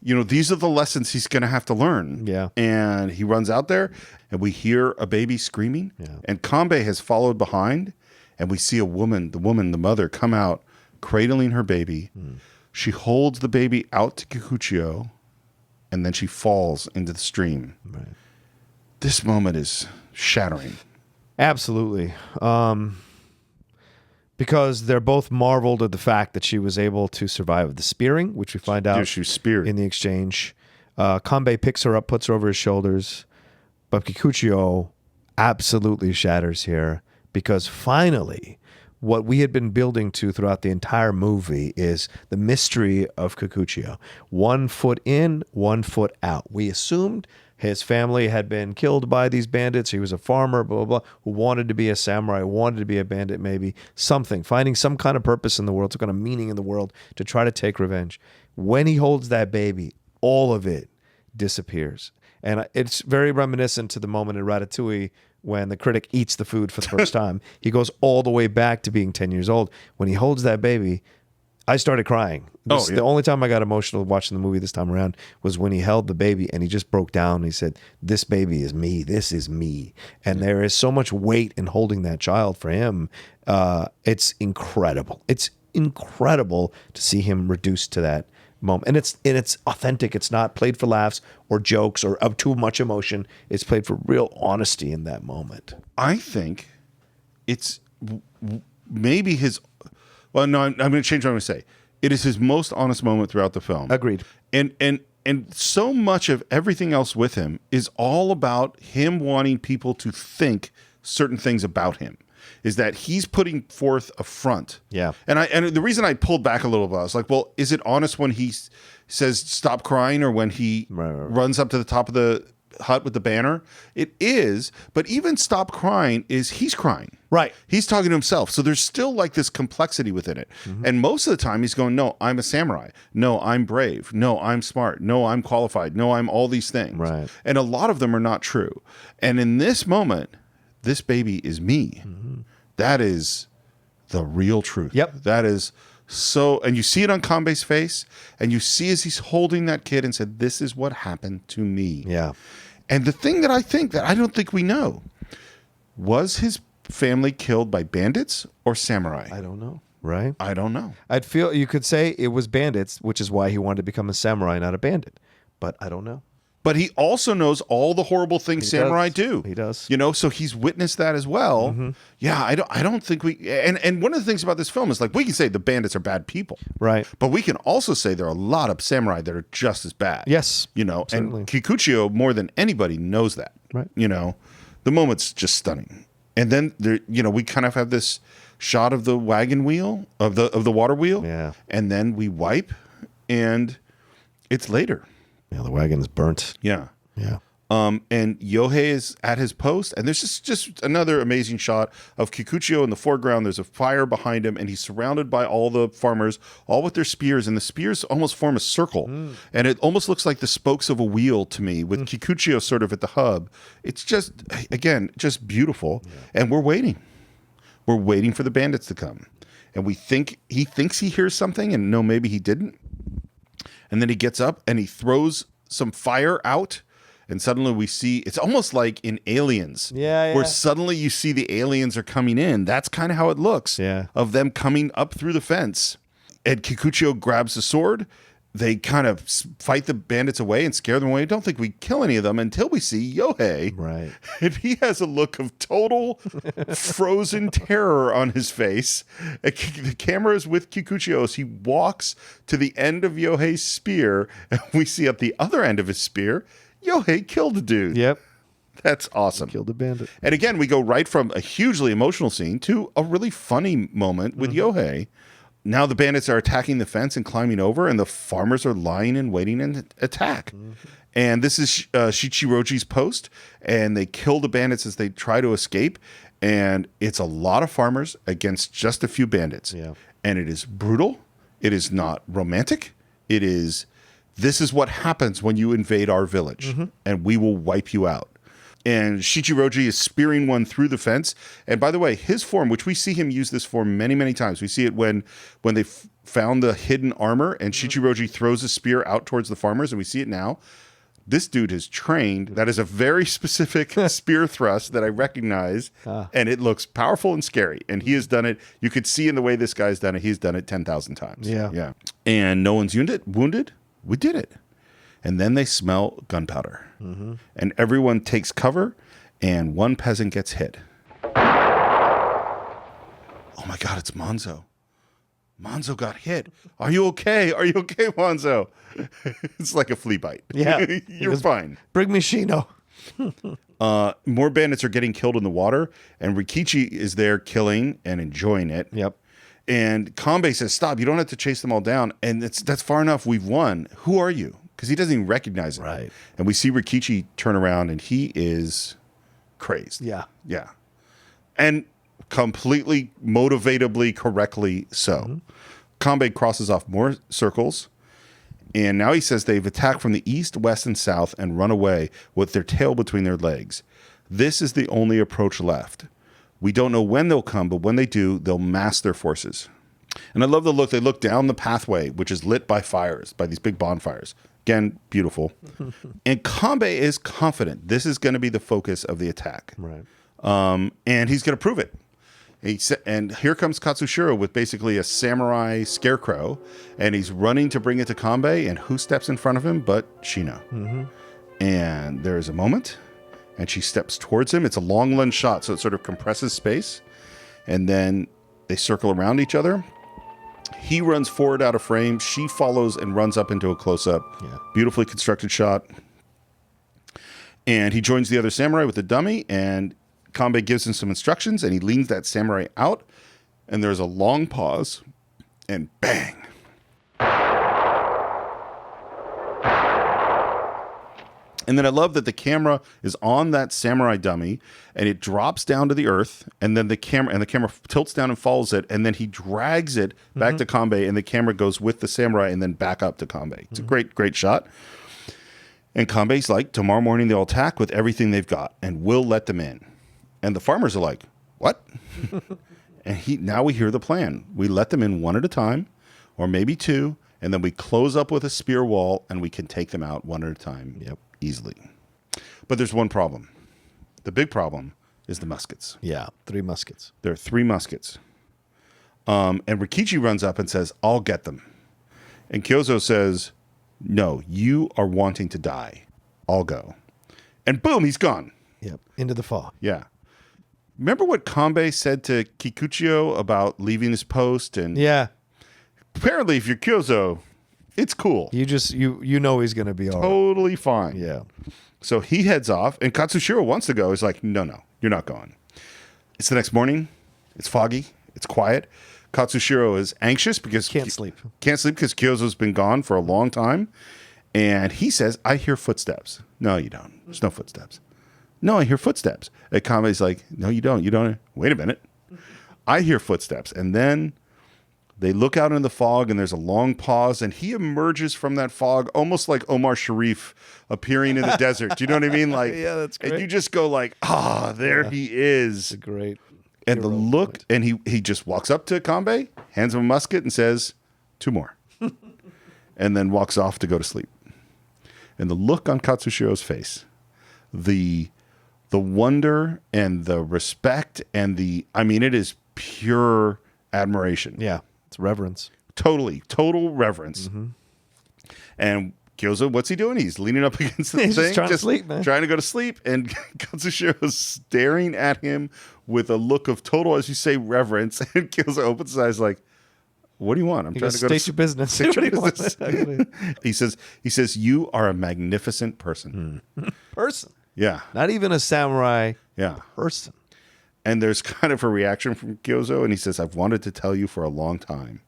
these are the lessons he's going to have to learn. Yeah. And he runs out there, and we hear a baby screaming. Yeah. And Kanbei has followed behind, and we see the mother, come out, cradling her baby. She holds the baby out to Kikuchiyo, and then she falls into the stream. Right. This moment is shattering. Absolutely. Because they're both marveled at the fact that she was able to survive the spearing, which we find out She was speared. in the exchange. Kanbei picks her up, puts her over his shoulders, but Kikuchiyo absolutely shatters here because finally, what we had been building to throughout the entire movie is the mystery of Kikuchiyo. 1 foot in, 1 foot out. We assumed his family had been killed by these bandits. He was a farmer, blah, blah, blah, who wanted to be a samurai, wanted to be a bandit, maybe something, finding some kind of purpose in the world, some kind of meaning in the world to try to take revenge. When he holds that baby, all of it disappears. And it's very reminiscent to the moment in Ratatouille when the critic eats the food for the first time. He goes all the way back to being 10 years old. When he holds that baby, I started crying. The only time I got emotional watching the movie this time around was when he held the baby and he just broke down. And he said, "This baby is me. This is me." And there is so much weight in holding that child for him. It's incredible. It's incredible to see him reduced to that moment. And it's authentic. It's not played for laughs or jokes or of too much emotion. It's played for real honesty in that moment. I think it's maybe his... Well, no, I'm going to change what I'm going to say. It is his most honest moment throughout the film. Agreed. And so much of everything else with him is all about him wanting people to think certain things about him. Is that he's putting forth a front. Yeah. And the reason I pulled back a little bit, I was like, well, is it honest when he says stop crying or when he runs up to the top of the hut with the banner? It is, but even stop crying is he's crying. Right. He's talking to himself. So there's still like this complexity within it. And most of the time he's going, no, I'm a samurai. No, I'm brave. No, I'm smart. No, I'm qualified. No, I'm all these things. Right. And a lot of them are not true. And in this moment, this baby is me. That is the real truth. Yep. That is so, and you see it on Kanbei's face, and you see as he's holding that kid and said, "This is what happened to me." Yeah. And the thing that I don't think we know, was his family killed by bandits or samurai? I don't know. Right? I don't know. I'd feel you could say it was bandits, which is why he wanted to become a samurai, not a bandit. But I don't know. But he also knows all the horrible things samurai do. He does. So he's witnessed that as well. Yeah, I don't think we... And one of the things about this film is, like, we can say the bandits are bad people. Right. But we can also say there are a lot of samurai that are just as bad. Yes. And Kikuchiyo, more than anybody, knows that. Right. The moment's just stunning. And then, there, we kind of have this shot of the wagon wheel, of the water wheel. Yeah. And then we wipe, and it's later. Yeah, the wagon is burnt. Yeah. Yeah. And Yohei is at his post, and there's just another amazing shot of Kikuchiyo in the foreground. There's a fire behind him, and he's surrounded by all the farmers, all with their spears, and the spears almost form a circle. And it almost looks like the spokes of a wheel to me, with Kikuchiyo sort of at the hub. It's just, again, just beautiful. Yeah. And we're waiting. We're waiting for the bandits to come. And he thinks he hears something, and no, maybe he didn't. And then he gets up and he throws some fire out, and suddenly we see, it's almost like in Aliens, where suddenly you see the aliens are coming in. That's kind of how it looks, of them coming up through the fence. And Kikuchiyo grabs the sword. They kind of fight the bandits away and scare them away. I don't think we kill any of them until we see Yohei. Right. And he has a look of total frozen terror on his face. The camera is with Kikuchiyo as he walks to the end of Yohei's spear. And we see at the other end of his spear, Yohei killed a dude. Yep. That's awesome. Killed a bandit. And again, we go right from a hugely emotional scene to a really funny moment with Yohei. Now the bandits are attacking the fence and climbing over, and the farmers are lying and waiting and attack. And this is Shichiroji's post, and they kill the bandits as they try to escape. And it's a lot of farmers against just a few bandits. Yeah. And it is brutal. It is not romantic. This is what happens when you invade our village, and we will wipe you out. And Shichiroji is spearing one through the fence. And by the way, his form, which we see him use this form many, many times. We see it when they found the hidden armor and Shichiroji throws a spear out towards the farmers, and we see it now. This dude is trained. That is a very specific spear thrust that I recognize, and it looks powerful and scary. And he has done it. You could see in the way this guy's done it. He's done it 10,000 times. Yeah. And no one's wounded. We did it. And then they smell gunpowder. And everyone takes cover, and one peasant gets hit. Oh my God, it's Monzo. Monzo got hit. Are you okay? Are you okay, Monzo? It's like a flea bite. Yeah. You're fine. Bring me Shino. More bandits are getting killed in the water, and Rikichi is there killing and enjoying it. Yep. And Kanbei says, stop, you don't have to chase them all down. And that's far enough. We've won. Who are you? Because he doesn't even recognize it. Right. And we see Rikichi turn around, and he is crazed. Yeah. Yeah. And completely motivatably correctly so. Kanbei crosses off more circles, and now he says they've attacked from the east, west, and south and run away with their tail between their legs. This is the only approach left. We don't know when they'll come, but when they do, they'll mass their forces. And I love the look. They look down the pathway, which is lit by fires, by these big bonfires. Again, beautiful. And Kanbei is confident this is going to be the focus of the attack. Right. And he's going to prove it. And here comes Katsushiro with basically a samurai scarecrow, and he's running to bring it to Kanbei, and who steps in front of him but Shino? And there's a moment, and she steps towards him. It's a long lens shot, so it sort of compresses space, and then they circle around each other. He runs forward out of frame. She follows and runs up into a close-up. Yeah. Beautifully Constructed shot. And he joins the other samurai with the dummy, and Kanbei gives him some instructions, and he leans that samurai out, and there's a long pause, and bang. And then I love that the camera is on that samurai dummy, and it drops down to the earth, and then the camera tilts down and follows it, and then he drags it back to Kanbei, and the camera goes with the samurai and then back up to Kanbei. It's a great, great shot. And Kanbei's like, tomorrow morning they'll attack with everything they've got, and we'll let them in. And the farmers are like, what? And now we hear the plan. We let them in one at a time, or maybe two, and then we close up with a spear wall, and we can take them out one at a time. Yep. Easily. But there's one problem. The big problem is the muskets. Yeah. 3 muskets. There are 3 muskets. And Rikichi runs up and says, I'll get them. And Kyozo says, no, you are wanting to die. I'll go. And boom, he's gone. Yep. Into the fog. Yeah. Remember what Kanbei said to Kikuchiyo about leaving his post? And yeah. Apparently, if you're Kyozo, it's cool. You just you know he's going to be all right. Totally fine. Yeah. So he heads off, and Katsushiro wants to go. He's like, no, you're not going. It's the next morning. It's foggy. It's quiet. Katsushiro is anxious because Can't sleep because Kyozo's been gone for a long time. And he says, I hear footsteps. No, you don't. There's no footsteps. No, I hear footsteps. And Kanbei's like, no, you don't. You don't. Wait a minute. I hear footsteps. And then they look out in the fog, and there's a long pause, and he emerges from that fog almost like Omar Sharif appearing in the desert. Do you know what I mean? Like, yeah, that's great. And you just go like, there he is. It's great. And the look, point. And he just walks up to Kanbei, hands him a musket, and says, 2 more. And then walks off to go to sleep. And the look on Katsushiro's face, the wonder and the respect and it is pure admiration. Yeah. It's reverence. Total reverence. And Kyozo, what's he doing? He's leaning up against the thing. Just trying to sleep, man. Trying to go to sleep. And Katsushiro's staring at him with a look of total, as you say, reverence. And Kyozo opens his eyes like, what do you want? I'm trying to go state your business. State your business. He says, you are a magnificent person. Person. Yeah. Not even a samurai. Yeah. Person. And there's kind of a reaction from Kyozo, and he says, I've wanted to tell you for a long time.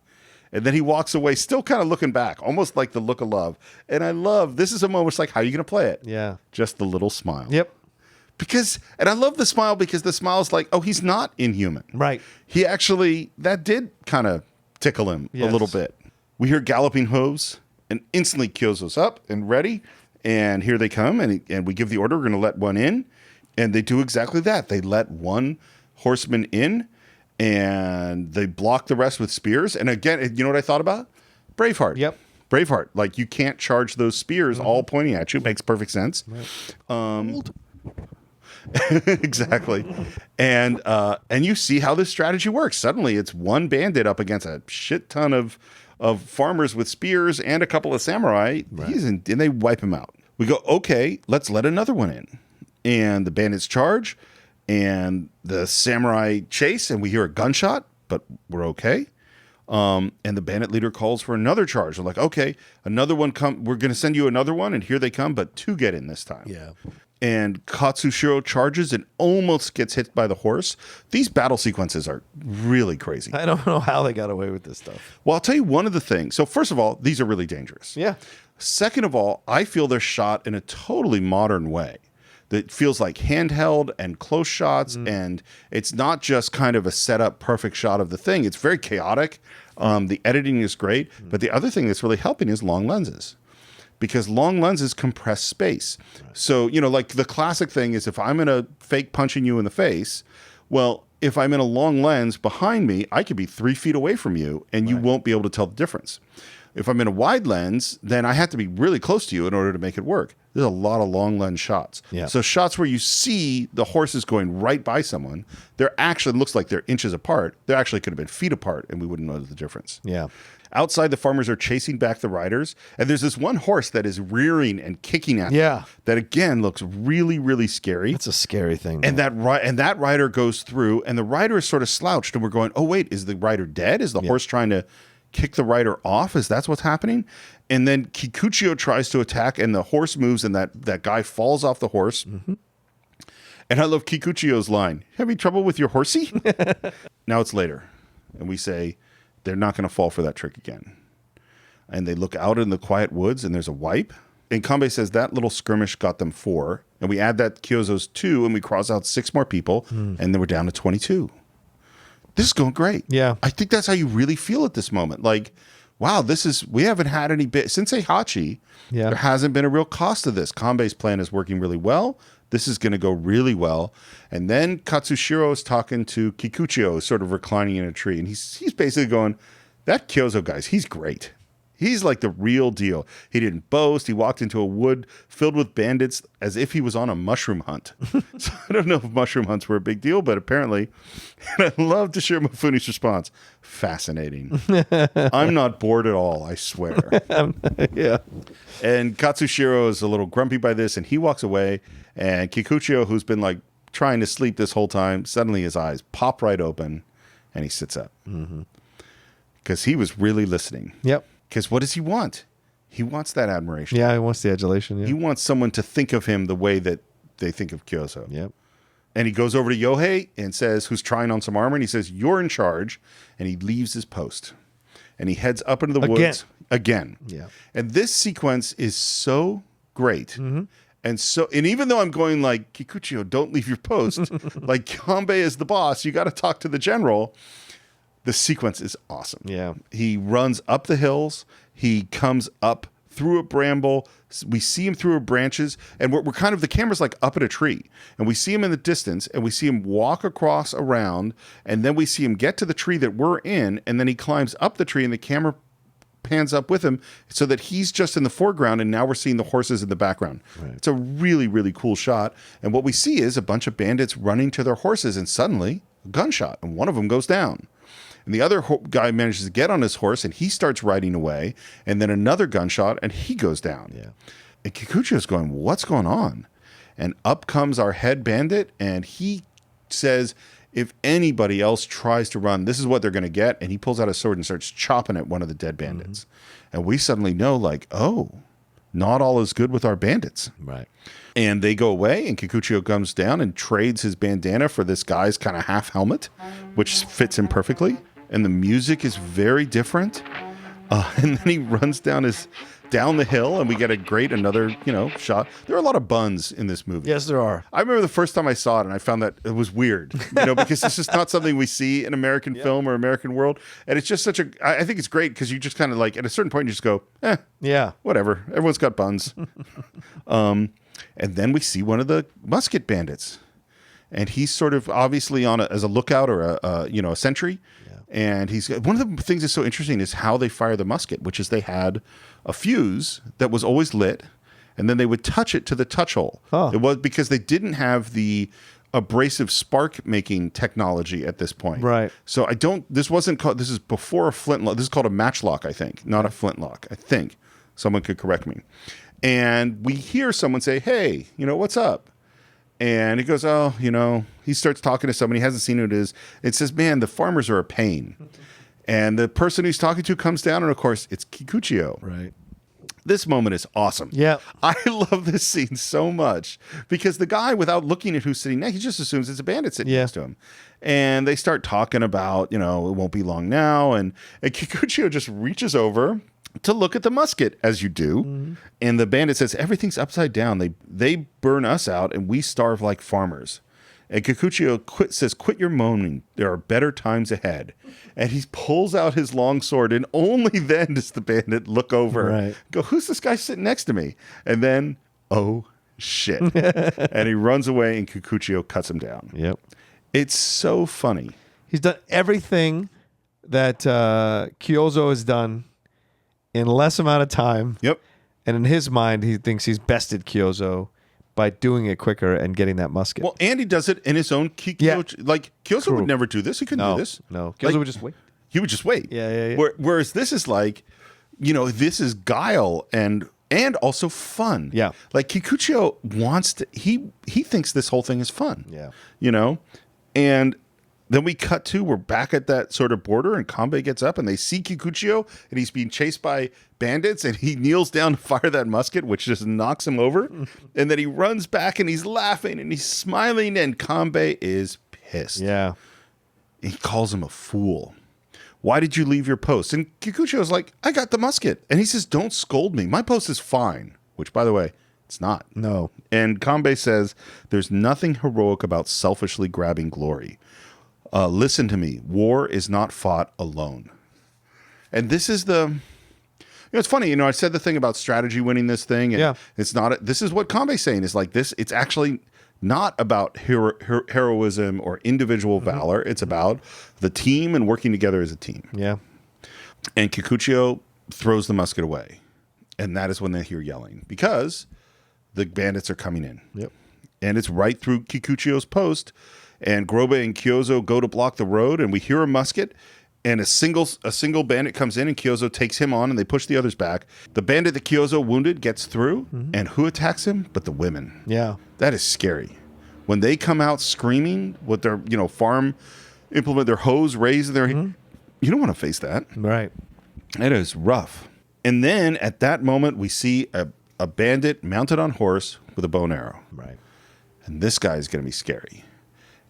And then he walks away, still kind of looking back, almost like the look of love. And I love, this is a moment, it's like, how are you going to play it? Yeah. Just the little smile. Yep. And I love the smile because the smile is like, oh, he's not inhuman. Right. He actually, that did kind of tickle him a little bit. We hear galloping hooves, and instantly Kyozo's up and ready. And here they come, and we give the order, we're going to let one in. And they do exactly that. They let one horseman in, and they block the rest with spears. And again, you know what I thought about? Braveheart. Yep. Braveheart. Like, you can't charge those spears all pointing at you. Makes perfect sense. Right. Exactly. And you see how this strategy works. Suddenly, it's one bandit up against a shit ton of farmers with spears and a couple of samurai. Right. And they wipe him out. We go, okay, let's let another one in. And the bandits charge, and the samurai chase, and we hear a gunshot, but we're okay. And the bandit leader calls for another charge. They're like, okay, another one come. We're going to send you another one, and here they come, but 2 get in this time. Yeah. And Katsushiro charges and almost gets hit by the horse. These battle sequences are really crazy. I don't know how they got away with this stuff. Well, I'll tell you one of the things. So first of all, these are really dangerous. Yeah. Second of all, I feel they're shot in a totally modern way that feels like handheld and close shots, and it's not just kind of a setup perfect shot of the thing. It's very chaotic. The editing is great, but the other thing that's really helping is long lenses, because long lenses compress space. Right. So, like the classic thing is, if I'm in a fake punching you in the face, well, if I'm in a long lens behind me, I could be 3 feet away from you, and you won't be able to tell the difference. If I'm in a wide lens, then I have to be really close to you in order to make it work. There's a lot of long lens shots. Yeah. So shots where you see the horses going right by someone, they're actually, looks like they're inches apart. They actually could have been feet apart, and we wouldn't know the difference. Yeah. Outside, the farmers are chasing back the riders, and there's this one horse that is rearing and kicking at them. That again looks really, really scary. That's a scary thing. And that rider goes through, and the rider is sort of slouched, and we're going, oh wait, is the rider dead? Is the horse trying to kick the rider off? Is that what's happening? And then Kikuchiyo tries to attack, and the horse moves, and that guy falls off the horse. Mm-hmm. And I love Kikuchiyo's line, having trouble with your horsey? Now it's later, and we say, they're not going to fall for that trick again. And they look out in the quiet woods, and there's a wipe. And Kanbei says that little skirmish got them 4. And we add that Kyozo's 2, and we cross out 6 more people, and then we're down to 22. This is going great. Yeah. I think that's how you really feel at this moment. Like, wow, we haven't had any since Heihachi, there hasn't been a real cost to this. Kanbei's plan is working really well. This is going to go really well. And then Katsushiro is talking to Kikuchiyo, sort of reclining in a tree. And he's basically going, that Kyozo guy's, he's great. He's like the real deal. He didn't boast. He walked into a wood filled with bandits as if he was on a mushroom hunt. So I don't know if mushroom hunts were a big deal, but apparently, and I love to share Mifune's response. Fascinating. I'm not bored at all, I swear. Yeah. And Katsushiro is a little grumpy by this, and he walks away. And Kikuchiyo, who's been like trying to sleep this whole time, suddenly his eyes pop right open, and he sits up. Because he was really listening. Yep. Because what does he want? He wants that admiration. Yeah, he wants the adulation. Yeah. He wants someone to think of him the way that they think of Kyozo. Yep. And he goes over to Yohei and says, who's trying on some armor, and he says, you're in charge. And he leaves his post. And he heads up into the woods again. Yeah. And this sequence is so great. Mm-hmm. And even though I'm going like, Kikuchiyo, don't leave your post, like Kanbei is the boss, you got to talk to the general. The sequence is awesome. Yeah. He runs up the hills. He comes up through a bramble. We see him through branches, and we're kind of, the camera's like up at a tree, and we see him in the distance, and we see him walk across around, and then we see him get to the tree that we're in, and then he climbs up the tree, and the camera pans up with him so that he's just in the foreground, and now we're seeing the horses in the background. Right. It's a really, really cool shot. And what we see is a bunch of bandits running to their horses, and suddenly a gunshot, and one of them goes down. And the other guy manages to get on his horse, and he starts riding away. And then another gunshot, and he goes down. Yeah. And Kikuchiyo's going, what's going on? And up comes our head bandit, and he says, if anybody else tries to run, this is what they're going to get. And he pulls out a sword and starts chopping at one of the dead bandits. Mm-hmm. And we suddenly know, like, oh, not all is good with our bandits. Right. And they go away, and Kikuchiyo comes down and trades his bandana for this guy's kind of half helmet, which fits him perfectly. And the music is very different. And then he runs down the hill, and we get another shot. There are a lot of buns in this movie. Yes, there are. I remember the first time I saw it, and I found that it was weird, because it's just not something we see in American film or American world. And it's just I think it's great because you just kind of like, at a certain point, you just go, yeah, whatever. Everyone's got buns. And then we see one of the musket bandits. and he's sort of obviously on as a lookout or a sentry. And he's one of the things that's so interesting is how they fire the musket, which is they had a fuse that was always lit, and then they would touch it to the touch hole. Oh. It was because they didn't have the abrasive spark making technology at this point. Right. So this wasn't called, this is before a flintlock. This is called a matchlock, I think, not a flintlock. I think someone could correct me. And we hear someone say, "Hey, what's up?" And he goes, "Oh, he starts talking to somebody, he hasn't seen who it is. It says, "Man, the farmers are a pain." And the person he's talking to comes down, and of course, it's Kikuchiyo. Right. This moment is awesome. Yeah. I love this scene so much because the guy, without looking at who's sitting next, he just assumes it's a bandit sitting next to him. And they start talking about, it won't be long now. And Kikuchiyo just reaches over to look at the musket, as you do. Mm-hmm. And the bandit says, "Everything's upside down. They burn us out and we starve like farmers." And Kikuchiyo says, "Quit your moaning. There are better times ahead." And he pulls out his long sword, and only then does the bandit look over, go, "Who's this guy sitting next to me?" And then, oh, shit. And he runs away, and Kikuchiyo cuts him down. Yep. It's so funny. He's done everything that Kyozo has done in less amount of time. Yep. And in his mind, he thinks he's bested Kyozo by doing it quicker and getting that musket. Well, and he does it in his own like Kyozo would never do this. He couldn't do this. No, Kyozo would just wait. He would just wait. Yeah. Whereas this is like, this is guile and also fun. Yeah. Like Kikuchiyo wants to. He thinks this whole thing is fun. Yeah. And then we cut to, we're back at that sort of border, and Kanbei gets up, and they see Kikuchiyo, and he's being chased by bandits, and he kneels down to fire that musket, which just knocks him over. And then he runs back, and he's laughing, and he's smiling, and Kanbei is pissed. Yeah. He calls him a fool. "Why did you leave your post?" And Kikuchiyo's like, "I got the musket." And he says, "Don't scold me. My post is fine." Which, by the way, it's not. No. And Kanbei says, "There's nothing heroic about selfishly grabbing glory. Listen to me. War is not fought alone." And this is it's funny, I said the thing about strategy winning this thing, and it's not. This is what Kanbei's saying is like this. It's actually not about heroism or individual valor. It's about the team and working together as a team. Yeah. And Kikuchiyo throws the musket away, and that is when they hear yelling because the bandits are coming in. Yep. And it's right through Kikuchiyo's post. And Grobe and Kyozo go to block the road, and we hear a musket, and a single bandit comes in, and Kyozo takes him on, and they push the others back. The bandit that Kyozo wounded gets through, and who attacks him but the women? Yeah. That is scary. When they come out screaming with their farm implement, their hose raised, you don't want to face that. Right. It is rough. And then at that moment, we see a bandit mounted on horse with a bow and arrow. Right. And this guy is going to be scary.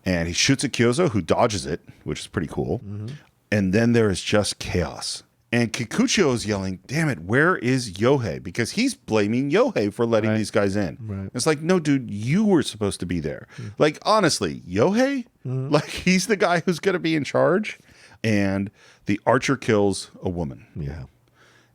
And he shoots at Kyozo, who dodges it, which is pretty cool. And then there is just chaos. And Kikuchiyo is yelling, "Damn it, where is Yohei?" Because he's blaming Yohei for letting these guys in. Right. It's like, no, dude, you were supposed to be there. Like, honestly, Yohei? Like, he's the guy who's going to be in charge. And the archer kills a woman. Yeah.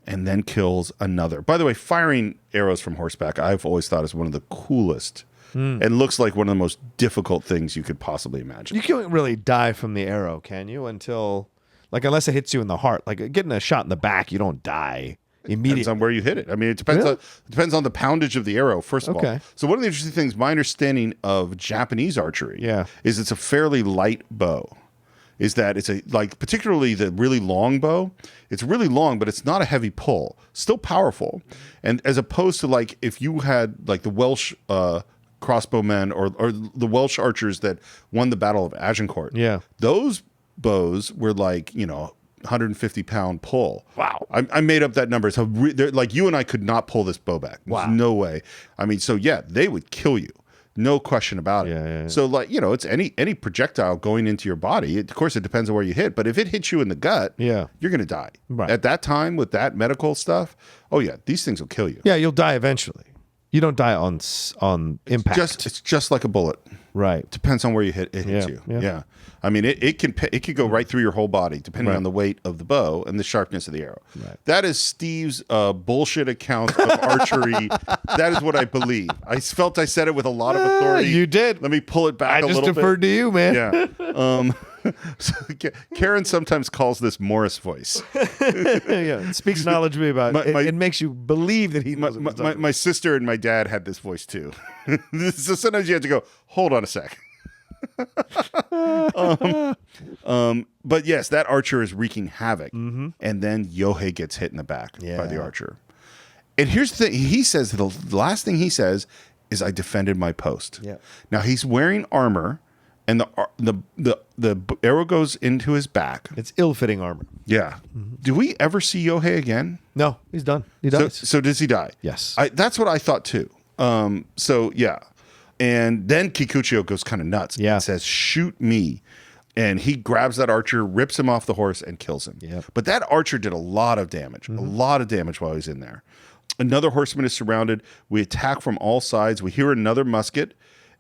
And then kills another. By the way, firing arrows from horseback, I've always thought is one of the coolest and looks like one of the most difficult things you could possibly imagine. You can't really die from the arrow, can you? Unless it hits you in the heart. Like getting a shot in the back, you don't die immediately. Depends on where you hit it. I mean, it depends on the poundage of the arrow, first of all. So one of the interesting things, my understanding of Japanese archery is it's a fairly light bow. Is that it's particularly the really long bow, it's really long, but it's not a heavy pull. Still powerful. And as opposed to like if you had like the Welsh crossbowmen or the Welsh archers that won the Battle of Agincourt. Yeah. Those bows were like, 150-pound pull. Wow. I made up that number. So like you and I could not pull this bow back. Wow. There's no way. I mean, so yeah, they would kill you. No question about it. Yeah. So like, it's any projectile going into your body. Of course, it depends on where you hit. But if it hits you in the gut, you're going to die. Right. At that time with that medical stuff, oh yeah, these things will kill you. Yeah, you'll die eventually. You don't die on impact. It's just like a bullet. Right. Depends on where you hit. It hits you. Yeah. I mean, it can go right through your whole body, depending on the weight of the bow and the sharpness of the arrow. Right. That is Steve's bullshit account of archery. That is what I believe. I felt I said it with a lot of authority. You did. Let me pull it back a little bit. I just deferred to you, man. Yeah. So Karen sometimes calls this Morris voice. Yeah, it speaks knowledge to me about it. It makes you believe that he knows my sister and my dad had this voice too. So sometimes you have to go, hold on a sec. But yes, that archer is wreaking havoc. And then Yohei gets hit in the back by the archer. And here's the thing. He says, the last thing he says is, I defended my post. Yeah. Now he's wearing armor. And the arrow goes into his back. It's ill-fitting armor. Yeah. Do we ever see Yohei again? No, he's done. He dies. So does he die? Yes. That's what I thought too. So yeah. And then Kikuchiyo goes kind of nuts. Yeah. And says, shoot me. And he grabs that archer, rips him off the horse, and kills him. Yeah. But that archer did a lot of damage. A lot of damage while he's in there. Another horseman is surrounded. We attack from all sides. We hear another musket.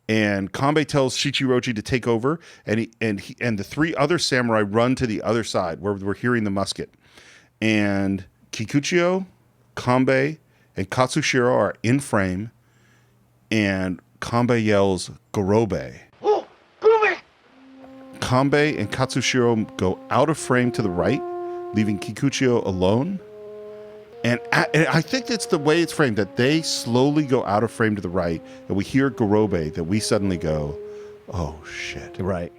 And Kanbei tells Shichiroji to take over, and the three other samurai run to the other side where we're hearing the musket. And Kikuchiyo, Kanbei, and Katsushiro are in frame, and Kanbei yells, Gorobe. Oh, Gorobe! Kanbei and Katsushiro go out of frame to the right, leaving Kikuchiyo alone. And I think that's the way it's framed, that they slowly go out of frame to the right, and we hear Gorobe, that we suddenly go, oh, shit. Right.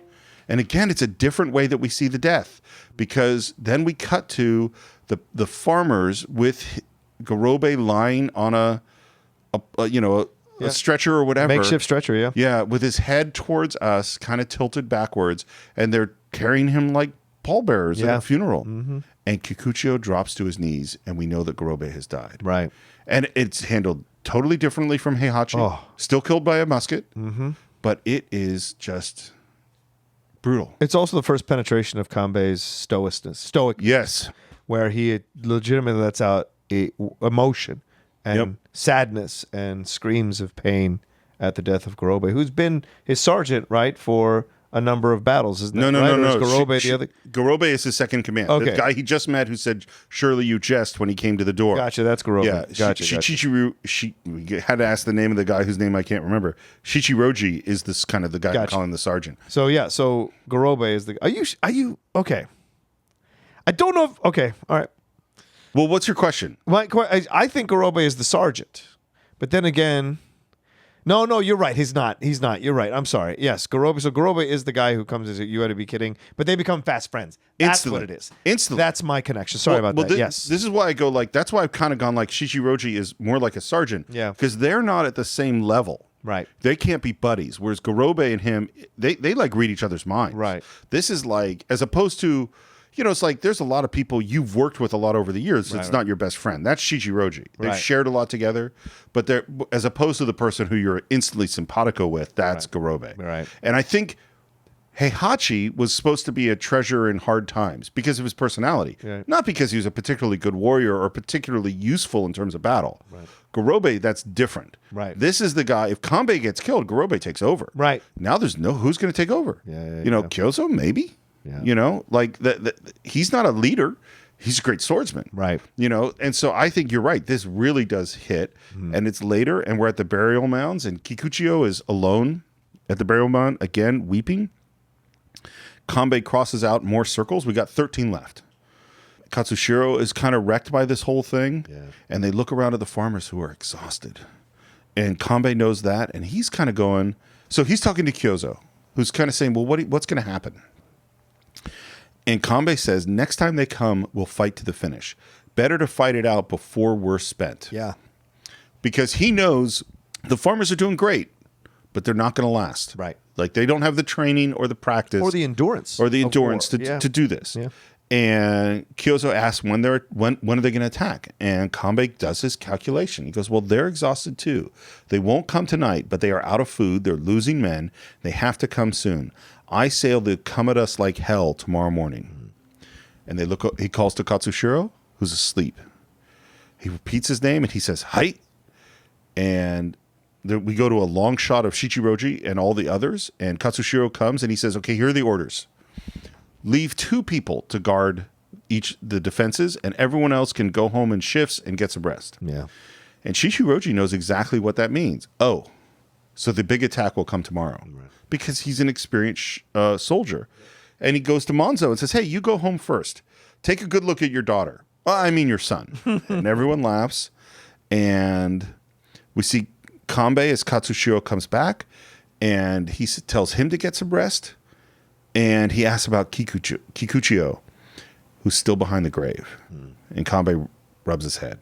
And again, it's a different way that we see the death, because then we cut to the farmers with Gorobe lying on a stretcher or whatever. Makeshift stretcher, yeah. Yeah, with his head towards us, kind of tilted backwards, and they're carrying him like pallbearers at a funeral. And Kikuchiyo drops to his knees, and we know that Gorobe has died. Right. And it's handled totally differently from Heihachi. Oh. Still killed by a musket, but it is just brutal. It's also the first penetration of Kanbei's stoic, Yes. where he legitimately lets out emotion and sadness and screams of pain at the death of Gorobe, who's been his sergeant, right, for a number of battles, isn't it? No. Or is Gorobe the other? Gorobe is his second command. Okay. The guy he just met who said, surely you jest, when he came to the door. Gotcha, that's Gorobe. Yeah. Gotcha. We had to ask the name of the guy whose name I can't remember. Shichiroji is this kind of the guy calling the sergeant. So Gorobe is the. Are you okay? I don't know. Okay, all right. Well, what's your question? I think Gorobe is the sergeant, but then again, no, you're right. He's not. You're right. I'm sorry. Yes, Gorobe. So Gorobe is the guy who comes as you had to be kidding, but they become fast friends. That's Instantly. what it is. Instantly. That's my connection. Sorry about that. Yes. This is why I go that's why I've kind of gone like Shichiroji is more like a sergeant. Yeah. Because they're not at the same level. Right. They can't be buddies. Whereas Gorobe and him, they like read each other's minds. Right. This is like, as opposed to, it's like there's a lot of people you've worked with a lot over the years. It's not your best friend. That's Shichiroji. They've Right. shared a lot together, but they're, as opposed to the person who you're instantly simpatico with, that's Gorobe. Right. And I think Heihachi was supposed to be a treasure in hard times because of his personality, not because he was a particularly good warrior or particularly useful in terms of battle. Right. Gorobe, that's different. Right. This is the guy. If Kanbei gets killed, Gorobe takes over. Right. Now there's who's going to take over. Kyozo maybe. Yeah. Like he's not a leader. He's a great swordsman. Right. And so I think you're right. This really does hit, and it's later, and we're at the burial mounds, and Kikuchiyo is alone at the burial mound again, weeping. Kanbei crosses out more circles. We got 13 left. Katsushiro is kind of wrecked by this whole thing, and they look around at the farmers who are exhausted. And Kanbei knows that, and he's kind of going. So he's talking to Kyozo, who's kind of saying, "Well, what's going to happen?" And Kanbei says, "Next time they come, we'll fight to the finish. Better to fight it out before we're spent." Yeah. Because he knows the farmers are doing great, but they're not going to last. Right. Like they don't have the training or the practice Or the endurance. to Yeah. do this. Yeah. And Kyozo asks when are they going to attack? And Kanbei does his calculation. He goes, well, they're exhausted too. They won't come tonight, but they are out of food. They're losing men. They have to come soon. I say they'll come at us like hell tomorrow morning. And he calls to Katsushiro, who's asleep. He repeats his name and he says, "Hi." And we go to a long shot of Shichiroji and all the others, and Katsushiro comes and he says, okay, here are the orders. Leave 2 people to guard the defenses, and everyone else can go home in shifts and get some rest. Yeah. And Shichiroji knows exactly what that means. Oh, so the big attack will come tomorrow. Right. Because he's an experienced soldier. And he goes to Monzo and says, hey, you go home first. Take a good look at your daughter. I mean your son. And everyone laughs. And we see Kanbei as Katsushiro comes back, and he tells him to get some rest, and he asks about Kikuchiyo, who's still behind the grave. And Kanbei rubs his head.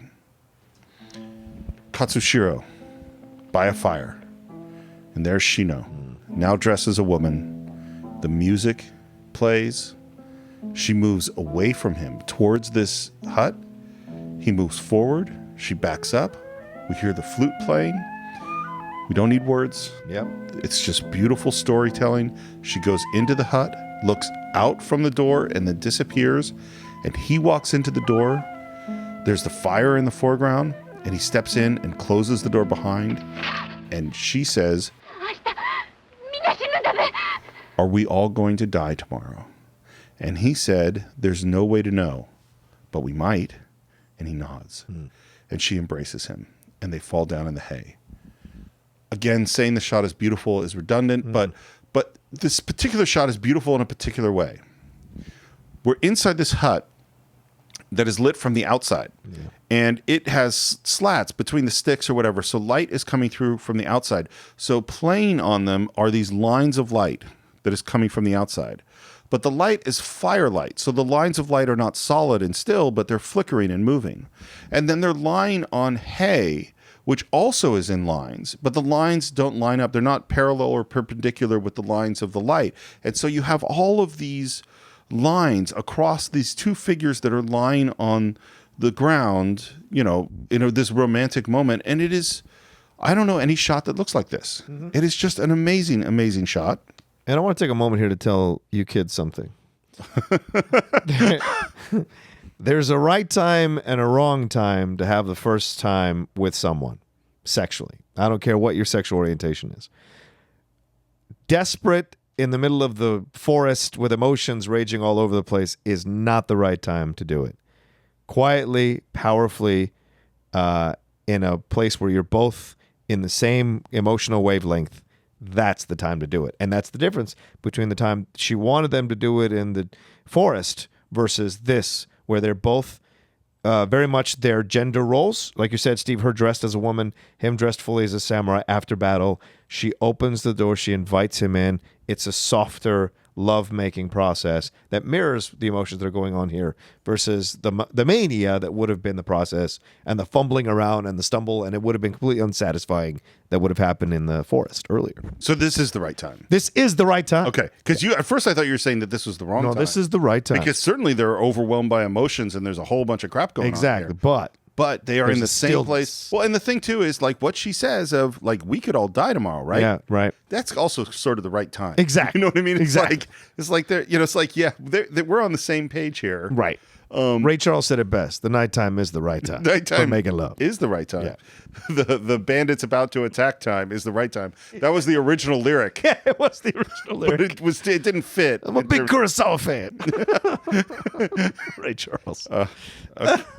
Katsushiro, by a fire, and there's Shino, now dressed as a woman. The music plays. She moves away from him towards this hut. He moves forward. She backs up. We hear the flute playing. We don't need words. Yep. It's just beautiful storytelling. She goes into the hut, looks out from the door, and then disappears. And he walks into the door. There's the fire in the foreground, and he steps in and closes the door behind. And she says, are we all going to die tomorrow? And he said, there's no way to know, but we might. And he nods. And she embraces him, and they fall down in the hay. Again, saying the shot is beautiful is redundant, but this particular shot is beautiful in a particular way. We're inside this hut that is lit from the outside, and it has slats between the sticks or whatever, so light is coming through from the outside. So playing on them are these lines of light that is coming from the outside. But the light is firelight, so the lines of light are not solid and still, but they're flickering and moving. And then they're lying on hay, which also is in lines, but the lines don't line up. They're not parallel or perpendicular with the lines of the light. And so you have all of these lines across these 2 figures that are lying on the ground, this romantic moment. And it is, I don't know any shot that looks like this. It is just an amazing, amazing shot. And I want to take a moment here to tell you kids something. There's a right time and a wrong time to have the first time with someone sexually. I don't care what your sexual orientation is. Desperate in the middle of the forest with emotions raging all over the place is not the right time to do it. Quietly, powerfully, in a place where you're both in the same emotional wavelength, that's the time to do it. And that's the difference between the time she wanted them to do it in the forest versus this, where they're both very much their gender roles. Like you said, Steve, her dressed as a woman, him dressed fully as a samurai after battle. She opens the door. She invites him in. It's a softer, love-making process that mirrors the emotions that are going on here versus the mania that would have been the process and the fumbling around and the stumble, and it would have been completely unsatisfying that would have happened in the forest earlier. So this is the right time. This is the right time. Okay, because at first I thought you were saying that this was the wrong time. No, this is the right time. Because certainly they're overwhelmed by emotions and there's a whole bunch of crap going on Exactly, here. But they are in the same place. Well, and the thing too is like what she says of like we could all die tomorrow, right? Yeah, right. That's also sort of the right time. Exactly. You know what I mean? It's exactly. like they're we're on the same page here. Right. Ray Charles said it best. The nighttime is the right time. Nighttime for making love is the right time. Yeah. The bandits about to attack time is the right time. That was the original lyric. Yeah, it was the original lyric. But it didn't fit. I'm a big Kurosawa fan. Ray Charles.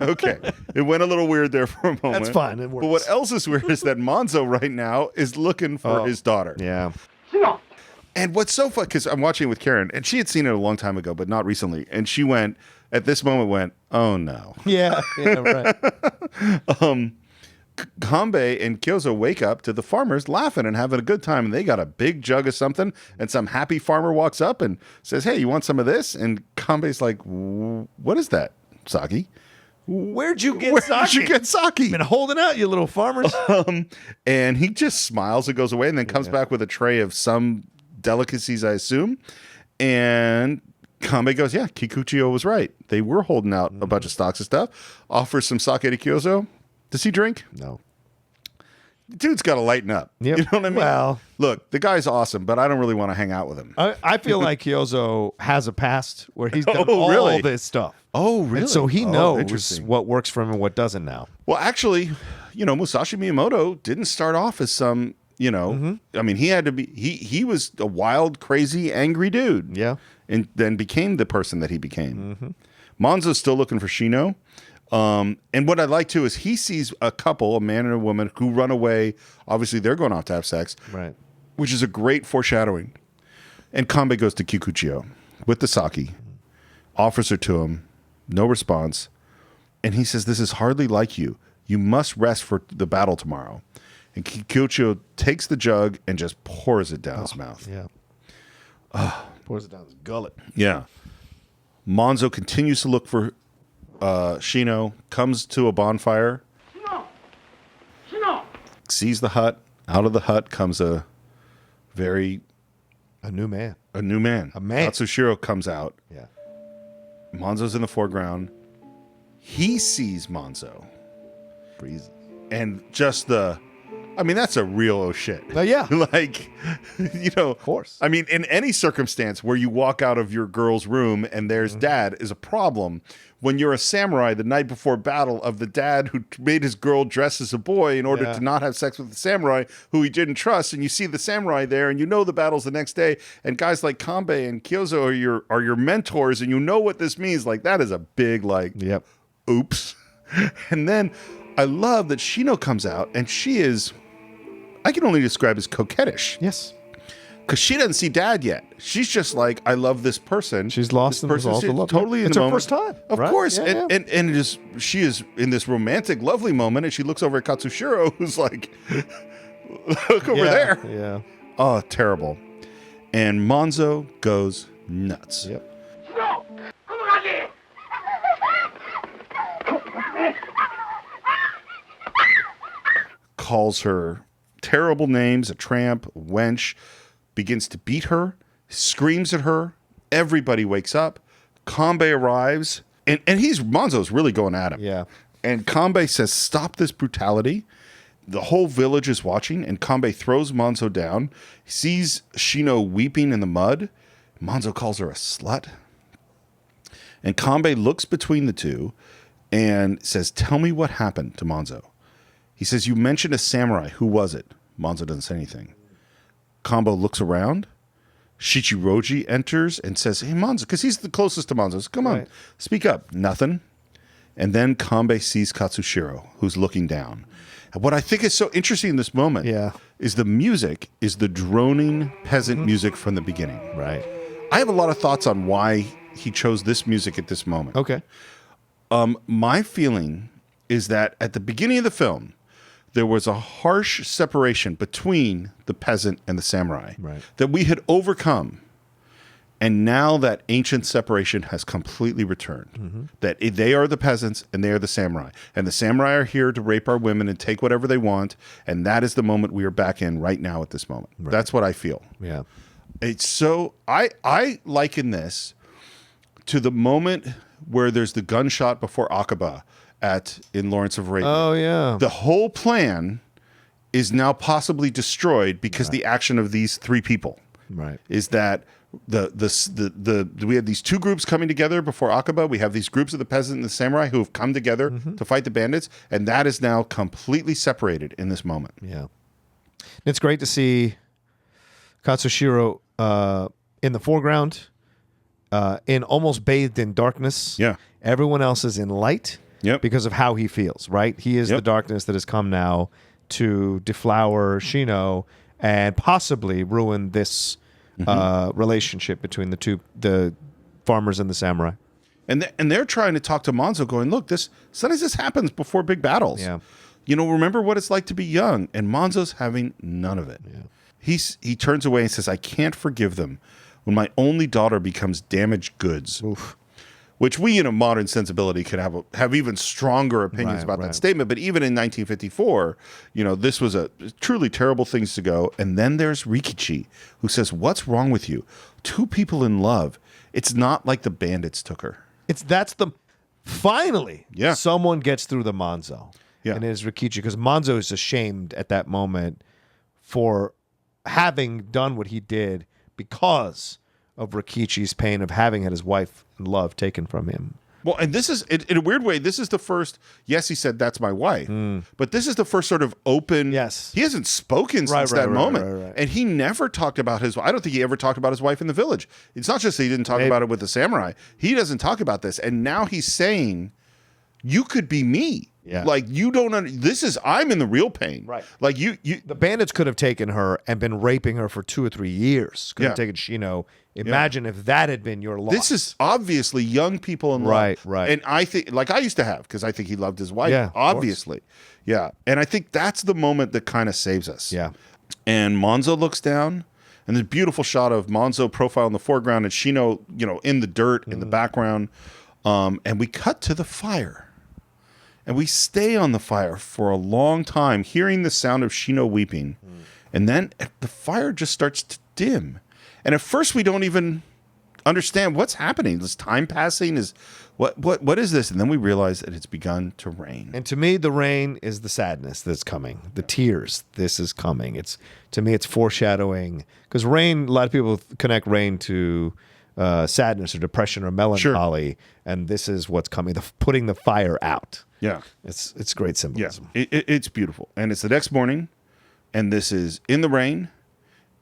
Okay. It went a little weird there for a moment. That's fine. It works. But what else is weird is that Monzo right now is looking for his daughter. Yeah. And what's so fun, because I'm watching it with Karen, and she had seen it a long time ago, but not recently. And she at this moment, oh no. Yeah, right. Kanbei and Kyozo wake up to the farmers laughing and having a good time, and they got a big jug of something, and some happy farmer walks up and says, hey, you want some of this? And Kanbei's like, what is that, sake? Where'd you get sake? Been holding out, you little farmers. And he just smiles and goes away, and then comes back with a tray of some delicacies, I assume. And Kanbei goes, yeah, Kikuchiyo was right. They were holding out a bunch of stocks of stuff. Offers some sake to Kyozo. Does he drink? No. Dude's got to lighten up. Yep. You know what I mean? Well, look, the guy's awesome, but I don't really want to hang out with him. I feel like Kyozo has a past where he's done really? all this stuff. Oh, really? And so he knows interesting. what works for him and what doesn't now. Well, actually, Musashi Miyamoto didn't start off as some, I mean, he had to be, he was a wild, crazy, angry dude. Yeah. And then became the person that he became. Monzo's still looking for Shino. And what I like too is he sees a couple, a man and a woman, who run away. Obviously, they're going off to have sex. Right. Which is a great foreshadowing. And Kanbei goes to Kikuchiyo with the sake, offers her to him, no response. And he says, "This is hardly like you. You must rest for the battle tomorrow." And Kikuchiyo takes the jug and just pours it down his mouth. Yeah. Pours it down his gullet. Yeah. Monzo continues to look for Shino, comes to a bonfire, sees the hut. Out of the hut comes a new man. A man. Katsushiro comes out. Yeah. Monzo's in the foreground. He sees Monzo. Breezy. And just that's a real shit. Yeah. Of course. I mean, in any circumstance where you walk out of your girl's room and there's dad is a problem. When you're a samurai the night before battle of the dad who made his girl dress as a boy in order to not have sex with the samurai who he didn't trust, and you see the samurai there and the battle's the next day, and guys like Kanbei and Kyozo are your mentors, and you know what this means. Like, that is a big oops. And then I love that Shino comes out and she is, I can only describe as coquettish. Yes. Because she doesn't see dad yet. She's just like, I love this person. She's lost in the love. Totally in it's the her moment. first time. Of right? course. Yeah, and she is in this romantic, lovely moment, and she looks over at Katsushiro, who's like, look over there. Yeah. Oh, terrible. And Monzo goes nuts. Yep. Calls her terrible names, a tramp, a wench, begins to beat her, screams at her. Everybody wakes up. Kanbei arrives, and Monzo's really going at him. Yeah. And Kanbei says, "Stop this brutality." The whole village is watching, and Kanbei throws Monzo down. He sees Shino weeping in the mud. Monzo calls her a slut. And Kanbei looks between the two and says, "Tell me what happened to Monzo." He says, "You mentioned a samurai. Who was it?" Monzo doesn't say anything. Kanbei looks around. Shichiroji enters and says, "Hey, Monzo," because he's the closest to Monzo. "Come on, speak up." Nothing. And then Kanbei sees Katsushiro, who's looking down. And what I think is so interesting in this moment is the music is the droning peasant music from the beginning. Right. I have a lot of thoughts on why he chose this music at this moment. Okay. My feeling is that at the beginning of the film, there was a harsh separation between the peasant and the samurai that we had overcome. And now that ancient separation has completely returned. That they are the peasants and they are the samurai. And the samurai are here to rape our women and take whatever they want. And that is the moment we are back in right now at this moment. Right. That's what I feel. Yeah. It's so, I liken this to the moment where there's the gunshot before Aqaba in Lawrence of Arabia. Oh, yeah. The whole plan is now possibly destroyed because the action of these three people. Right. Is that we have these two groups coming together before Aqaba. We have these groups of the peasant and the samurai who have come together to fight the bandits, and that is now completely separated in this moment. Yeah. It's great to see Katsushiro in the foreground, in almost bathed in darkness. Yeah. Everyone else is in light. Yep. Because of how he feels, right? He is the darkness that has come now to deflower Shino and possibly ruin this relationship between the farmers and the samurai. And they're trying to talk to Monzo, going, "Look, sometimes this happens before big battles. Yeah. Remember what it's like to be young." And Monzo's having none of it. Yeah. He turns away and says, "I can't forgive them when my only daughter becomes damaged goods." Oof. Which we, in a modern sensibility, could have even stronger opinions about that statement. But even in 1954, this was a truly terrible things to go. And then there's Rikichi, who says, "What's wrong with you? Two people in love. It's not like the bandits took her." Finally, someone gets through the Monzo. Yeah. And it is Rikichi, because Monzo is ashamed at that moment for having done what he did because of Rikichi's pain of having had his wife and love taken from him. Well, and this is, in a weird way, this is the first, yes, he said, that's my wife. But this is the first sort of open, Yes. he hasn't spoken since that moment. Right. And he never talked about I don't think he ever talked about his wife in the village. It's not just that he didn't talk about it with the samurai. He doesn't talk about this. And now he's saying, you could be me. Yeah. Like, you don't, I'm in the real pain. Right. Like, you The bandits could have taken her and been raping her for 2 or 3 years. Could have Yeah. taken Shino. Imagine if that had been your lot. this is obviously young people in love. Right. And I think, like I used to have, because I think he loved his wife, Yeah, of obviously. Yeah. And I think that's the moment that kind of saves us. Yeah. And Monzo looks down, and there's a beautiful shot of Monzo profile in the foreground and Shino, in the dirt in the background. And we cut to the fire. And we stay on the fire for a long time, hearing the sound of Shino weeping. And then the fire just starts to dim. And at first we don't even understand what's happening. Is time passing? What is this? And then we realize that it's begun to rain. And to me, the rain is the sadness that's coming. The tears. This is coming. To me, it's foreshadowing. Because rain, a lot of people connect rain to sadness or depression or melancholy. And this is what's coming. Putting the fire out. Yeah. It's great symbolism. It's beautiful. And it's the next morning, and this is in the rain,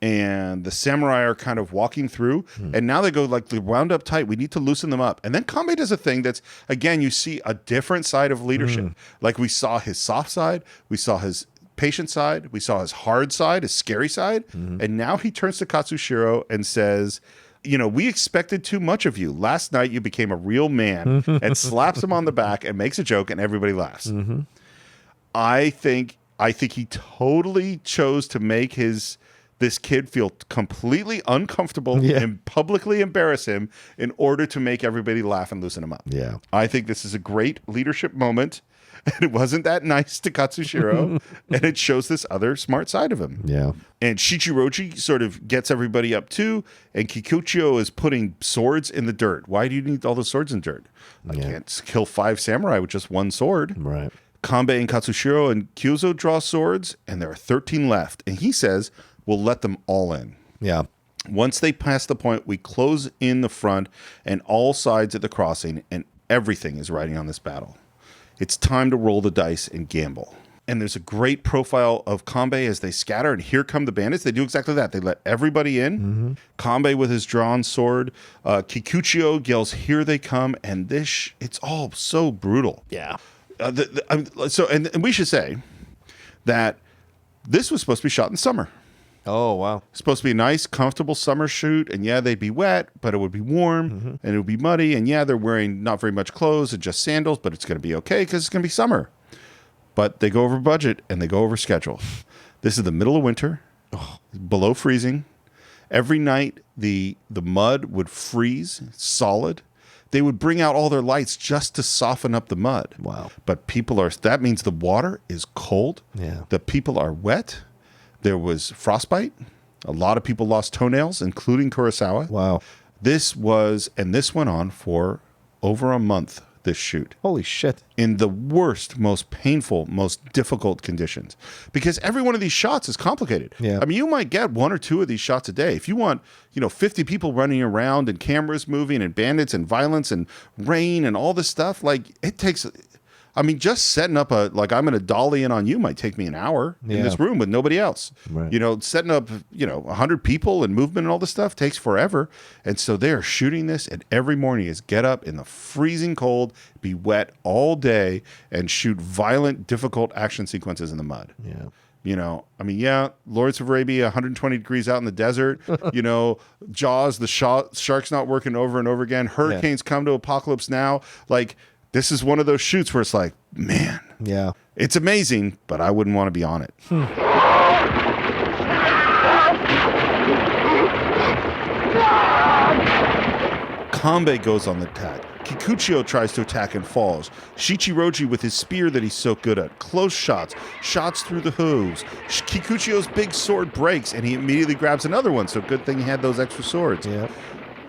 and the samurai are kind of walking through, and now they go like, they're wound up tight. We need to loosen them up. And then Kanbei does a thing that's, again, you see a different side of leadership. Like, we saw his soft side, we saw his patient side, we saw his hard side, his scary side, and now he turns to Katsushiro and says, we expected too much of you. Last night you became a real man, and slaps him on the back and makes a joke, and everybody laughs. I think he totally chose to make this kid feel completely uncomfortable and publicly embarrass him in order to make everybody laugh and loosen him up. Yeah. I think this is a great leadership moment. And it wasn't that nice to Katsushiro, and it shows this other smart side of him. Yeah. And Shichiroji sort of gets everybody up too, and Kikuchiyo is putting swords in the dirt. Why do you need all the swords in dirt? I can't kill 5 samurai with just 1 sword. Right. Kanbei and Katsushiro and Kyuzo draw swords, and there are 13 left. And he says, we'll let them all in. Yeah. Once they pass the point, we close in the front and all sides at the crossing, and everything is riding on this battle. It's time to roll the dice and gamble. And there's a great profile of Kanbei as they scatter, and here come the bandits. They do exactly that. They let everybody in. Kanbei with his drawn sword. Kikuchiyo yells, here they come, and it's all so brutal. Yeah. And we should say that this was supposed to be shot in summer. Oh, wow. It's supposed to be a nice, comfortable summer shoot, and they'd be wet, but it would be warm, and it would be muddy, and they're wearing not very much clothes and just sandals, but it's going to be okay because it's going to be summer. But they go over budget, and they go over schedule. This is the middle of winter, below freezing. Every night, the mud would freeze solid. They would bring out all their lights just to soften up the mud. Wow. But that means the water is cold. Yeah. The people are wet. There was frostbite. A lot of people lost toenails, including Kurosawa. Wow. This went on for over a month, this shoot. Holy shit. In the worst, most painful, most difficult conditions. Because every one of these shots is complicated. Yeah. I mean, you might get 1 or 2 of these shots a day. If you want, 50 people running around and cameras moving and bandits and violence and rain and all this stuff, it takes... just setting up I'm going to dolly in on you might take me an hour in this room with nobody else. Right. Setting up, 100 people and movement and all this stuff takes forever. And so they're shooting this, and every morning is get up in the freezing cold, be wet all day, and shoot violent, difficult action sequences in the mud. Yeah. Lawrence of Arabia, 120 degrees out in the desert. Jaws, the shark's not working over and over again. Hurricanes come to Apocalypse Now. This is one of those shoots where it's like, man, Yeah. it's amazing, but I wouldn't want to be on it. Kanbei goes on the attack. Kikuchiyo tries to attack and falls. Shichiroji with his spear that he's so good at. Close shots. Shots through the hooves. Kikuchiyo's big sword breaks, and he immediately grabs another one, so good thing he had those extra swords. Yeah.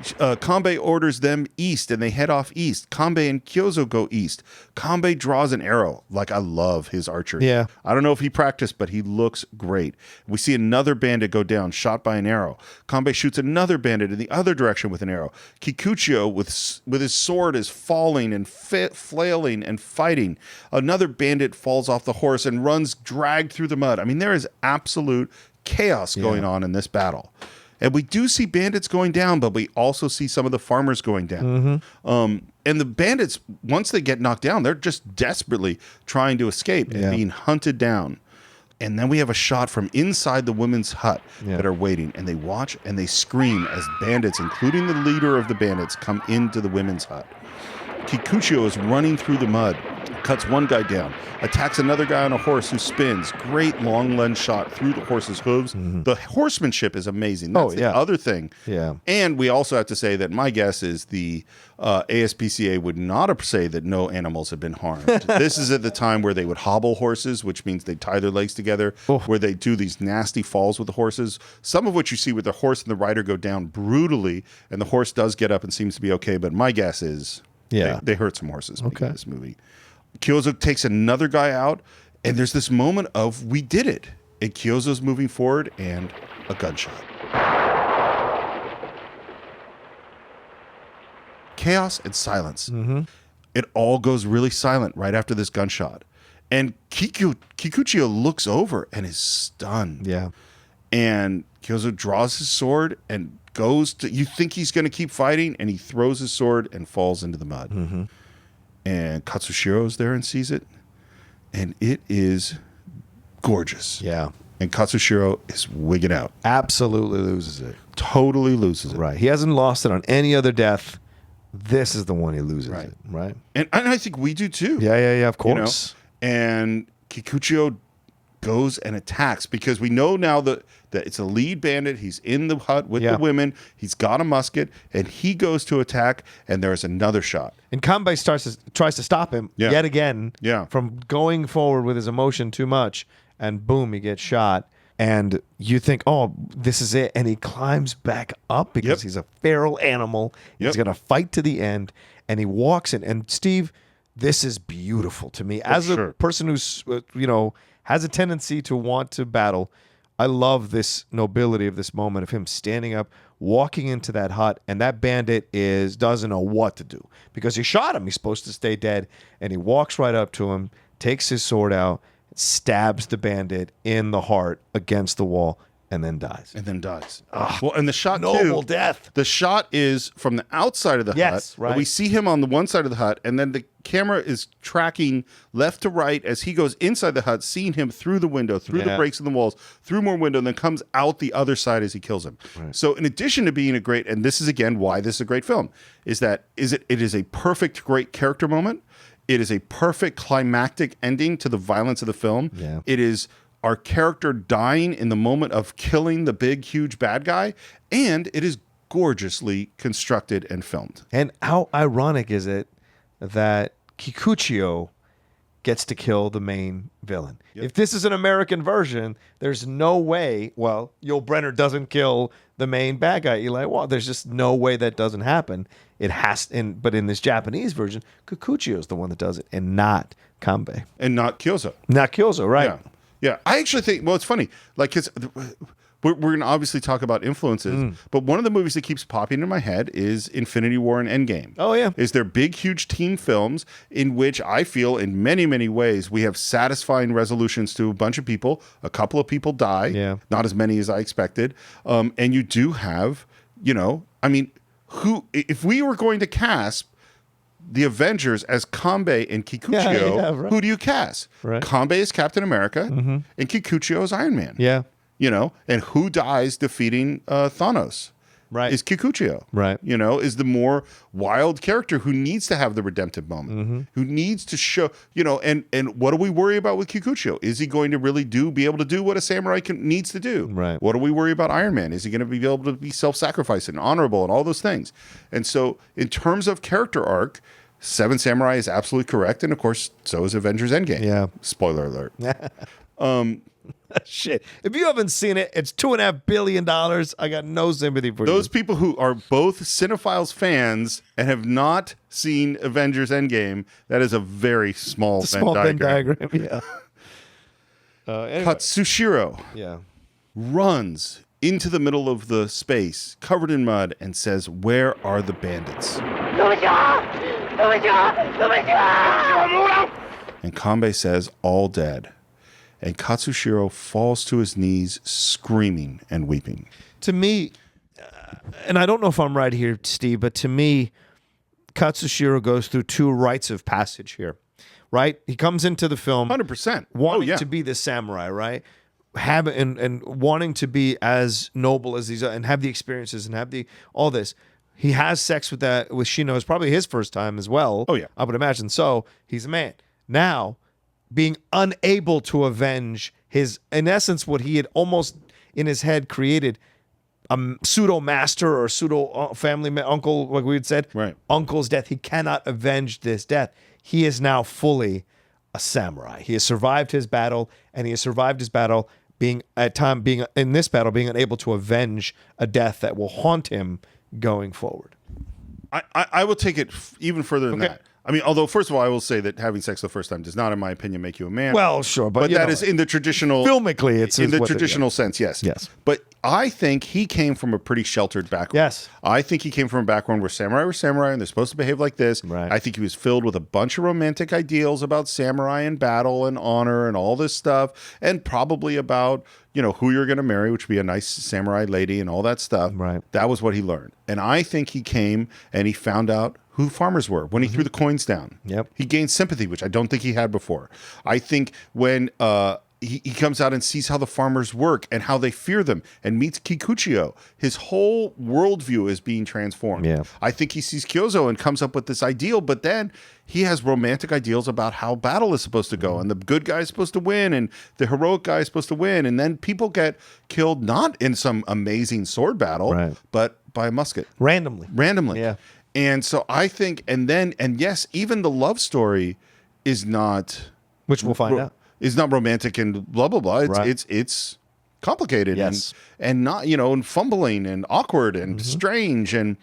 Kanbei orders them east, and they head off east. Kanbei and Kyozo go east. Kanbei draws an arrow. Like, I love his archery. Yeah. I don't know if he practiced, but he looks great. We see another bandit go down, shot by an arrow. Kanbei shoots another bandit in the other direction with an arrow. Kikuchiyo, with his sword, is falling and flailing and fighting. Another bandit falls off the horse and runs dragged through the mud. I mean, there is absolute chaos going on in this battle. And we do see bandits going down, but we also see some of the farmers going down. And the bandits, once they get knocked down, they're just desperately trying to escape and being hunted down. And then we have a shot from inside the women's hut that are waiting. And they watch and they scream as bandits, including the leader of the bandits, come into the women's hut. Kikuchiyo is running through the mud, cuts one guy down, attacks another guy on a horse who spins. Great long lens shot through the horse's hooves. The horsemanship is amazing. That's the other thing. Yeah. And we also have to say that my guess is the ASPCA would not say that no animals have been harmed. This is at the time where they would hobble horses, which means they tie their legs together, where they do these nasty falls with the horses, some of which you see with the horse and the rider go down brutally, and the horse does get up and seems to be okay, but my guess is they hurt some horses in this movie. Kyozo takes another guy out, and there's this moment of, we did it. And Kyozo's moving forward, and a gunshot. Chaos and silence. It all goes really silent right after this gunshot. And Kikuchiyo looks over and is stunned. Yeah. And Kyozo draws his sword and goes to, you think he's going to keep fighting, and he throws his sword and falls into the mud. And Katsushiro's there and sees it, and it is gorgeous. Yeah. And Katsushiro is wigging out. Absolutely loses it. Totally loses it. Right. He hasn't lost it on any other death. This is the one he loses it. Right. And I think we do too. Yeah, of course. And Kikuchiyo goes and attacks, because we know now that it's a lead bandit. He's in the hut with the women. He's got a musket, and he goes to attack, and there's another shot. And Kanbei tries to stop him yet again from going forward with his emotion too much, and boom, he gets shot. And you think, oh, this is it. And he climbs back up because he's a feral animal. He's going to fight to the end. And he walks in. And Steve, this is beautiful to me. As a person who's, has a tendency to want to battle, I love this nobility of this moment of him standing up, walking into that hut, and that bandit doesn't know what to do because he shot him. He's supposed to stay dead, and he walks right up to him, takes his sword out, stabs the bandit in the heart against the wall, and then dies. Well, and the shot noble death. The shot is from the outside of the hut. Right. We see him on the one side of the hut, and then the camera is tracking left to right as he goes inside the hut, seeing him through the window, through the breaks in the walls, through more window, and then comes out the other side as he kills him. So in addition to being a great, and this is again why this is a great film, it is a perfect, great character moment. It is a perfect climactic ending to the violence of the film. It is our character dying in the moment of killing the big, huge bad guy, and it is gorgeously constructed and filmed. And how ironic is it that Kikuchiyo gets to kill the main villain? If this is an American version, there's no way, Yul Brynner doesn't kill the main bad guy, Eli Wall. There's just no way that doesn't happen. It has, but in this Japanese version, Kikuchiyo is the one that does it, and not Kanbei. And not Kyozo. Not Kyozo, right. Yeah. I actually think, it's funny, because we're going to obviously talk about influences, but one of the movies that keeps popping in my head is Infinity War and Endgame. Oh, yeah. Is they're big, huge team films in which I feel in many, many ways we have satisfying resolutions to a bunch of people. A couple of people die, not as many as I expected. And you do have, if we were going to cast the Avengers as Kanbei and Kikuchiyo, who do you cast? Kanbei is Captain America, and Kikuchiyo is Iron Man. And who dies defeating Thanos? Is Kikuchiyo. Is the more wild character who needs to have the redemptive moment, who needs to show, and what do we worry about with Kikuchiyo? Is he going to really be able to do what a samurai needs to do? What do we worry about Iron Man? Is he going to be able to be self-sacrificing, honorable, and all those things? And so in terms of character arc, Seven Samurai is absolutely correct. And of course, so is Avengers Endgame. Spoiler alert. Shit. If you haven't seen it, it's $2.5 billion. I got no sympathy for Those you. people who are both Cine-Files fans and have not seen Avengers Endgame, that is a very small Venn diagram. Yeah. Anyway. Katsushiro Yeah. runs into the middle of the space, covered in mud, and says, "Where are the bandits?" And Kanbei says, "All dead." And Katsushiro falls to his knees, screaming and weeping. To me, and I don't know if I'm right here, Steve, but to me, Katsushiro goes through two rites of passage here, right? He comes into the film 100%. wanting to be the samurai, right? And wanting to be as noble as these and have the experiences and have all this. He has sex with Shino. It's probably his first time as well. Oh, yeah. I would imagine. So he's a man. Now, being unable to avenge in essence, what he had almost in his head created, a pseudo master or pseudo family uncle, like we had said, right? Uncle's death. He cannot avenge this death. He is now fully a samurai. He has survived his battle, and he has survived his battle being in this battle being unable to avenge a death that will haunt him going forward. I will take it even further than that. I mean, although first of all, I will say that having sex the first time does not, in my opinion, make you a man. Well, sure, but that is in the traditional filmically, it's in the traditional sense, yes. Yes. But I think he came from a pretty sheltered background. Yes. I think he came from a background where samurai were samurai and they're supposed to behave like this. Right. I think he was filled with a bunch of romantic ideals about samurai and battle and honor and all this stuff, and probably about, who you're going to marry, which would be a nice samurai lady and all that stuff. Right. That was what he learned. And I think he came and he found out who farmers were when he threw the coins down. Yep. He gained sympathy, which I don't think he had before. I think when he comes out and sees how the farmers work and how they fear them and meets Kikuchiyo, his whole worldview is being transformed. Yeah. I think he sees Kyozo and comes up with this ideal, but then he has romantic ideals about how battle is supposed to go, and the good guy is supposed to win, and the heroic guy is supposed to win, and then people get killed not in some amazing sword battle, right, but by a musket. Randomly. Yeah. And so I think, and yes, even the love story is not, which we'll find out, is not romantic and blah blah blah. It's complicated, yes, and not and fumbling and awkward and strange, and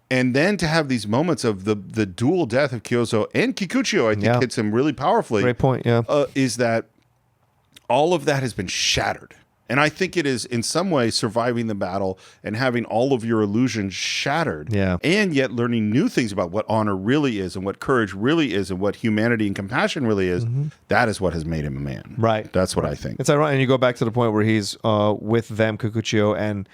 then to have these moments of the dual death of Kyozo and Kikuchiyo, I think hits him really powerfully. Great point. Yeah, is that all of that has been shattered. And I think it is in some way surviving the battle and having all of your illusions shattered, and yet learning new things about what honor really is and what courage really is and what humanity and compassion really is. That is what has made him a man. Right. That's what I think. It's ironic. And you go back to the point where he's with them, Kikuchiyo and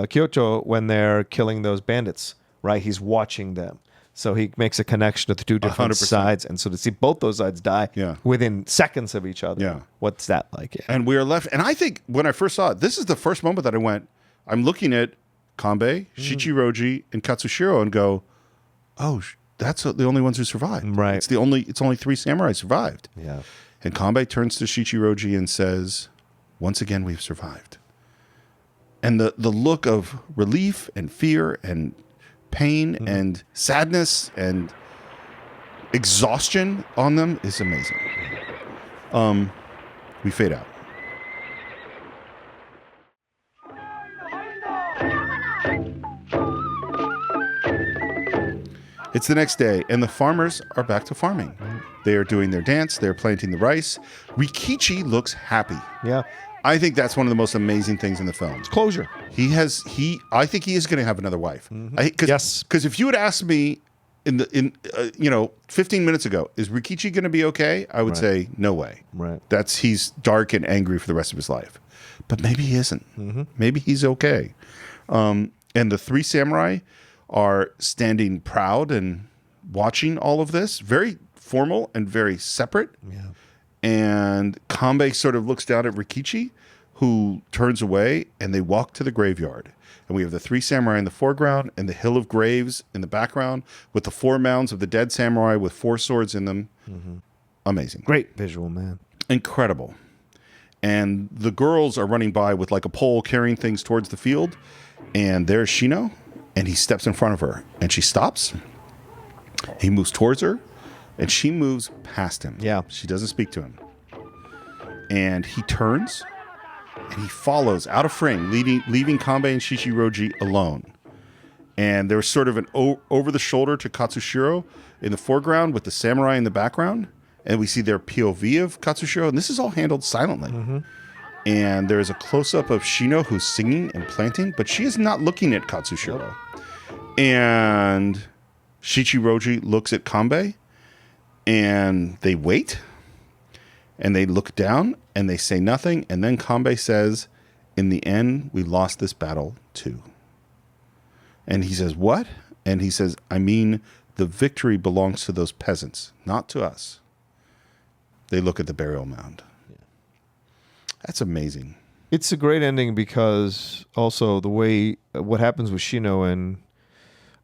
Kyoto, when they're killing those bandits, right? He's watching them. So he makes a connection to the two different 100%. sides. And so to see both those sides die within seconds of each other, what's that like? Yeah. And we are left. And I think when I first saw it, this is the first moment that I went, I'm looking at Kanbei, Shichiroji, and Katsushiro and go, oh, that's the only ones who survived. Right. It's only three samurai survived. Yeah. And Kanbei turns to Shichiroji and says, once again, we've survived. And the look of relief and fear and pain and sadness and exhaustion on them is amazing. We fade out. It's the next day, and the farmers are back to farming. They are doing their dance. They're planting the rice. Rikichi looks happy. Yeah. I think that's one of the most amazing things in the film. It's closure. I think he is going to have another wife. Yes. Because if you had asked me in 15 minutes ago, is Rikichi going to be okay? I would say no way. Right. He's dark and angry for the rest of his life. But maybe he isn't. Maybe he's okay. And the three samurai are standing proud and watching all of this, very formal and very separate. Yeah. And Kanbei sort of looks down at Rikichi, who turns away, and they walk to the graveyard. And we have the three samurai in the foreground and the hill of graves in the background with the 4 mounds of the dead samurai with 4 swords in them. Amazing. Great visual, man. Incredible. And the girls are running by with like a pole carrying things towards the field. And there's Shino, and he steps in front of her. And she stops. He moves towards her. And she moves past him. Yeah. She doesn't speak to him. And he turns and he follows out of frame, leaving Kanbei and Shichiroji alone. And there's sort of an over the shoulder to Katsushiro in the foreground with the samurai in the background, and we see their POV of Katsushiro, and this is all handled silently. And there is a close-up of Shino who's singing and planting, but she is not looking at Katsushiro. And Shichiroji looks at Kanbei, and they wait, and they look down, and they say nothing, and then Kanbei says, "In the end, we lost this battle too." And he says, "What?" And he says, "I mean, the victory belongs to those peasants, not to us." They look at the burial mound. That's amazing. It's a great ending because also the way what happens with Shino and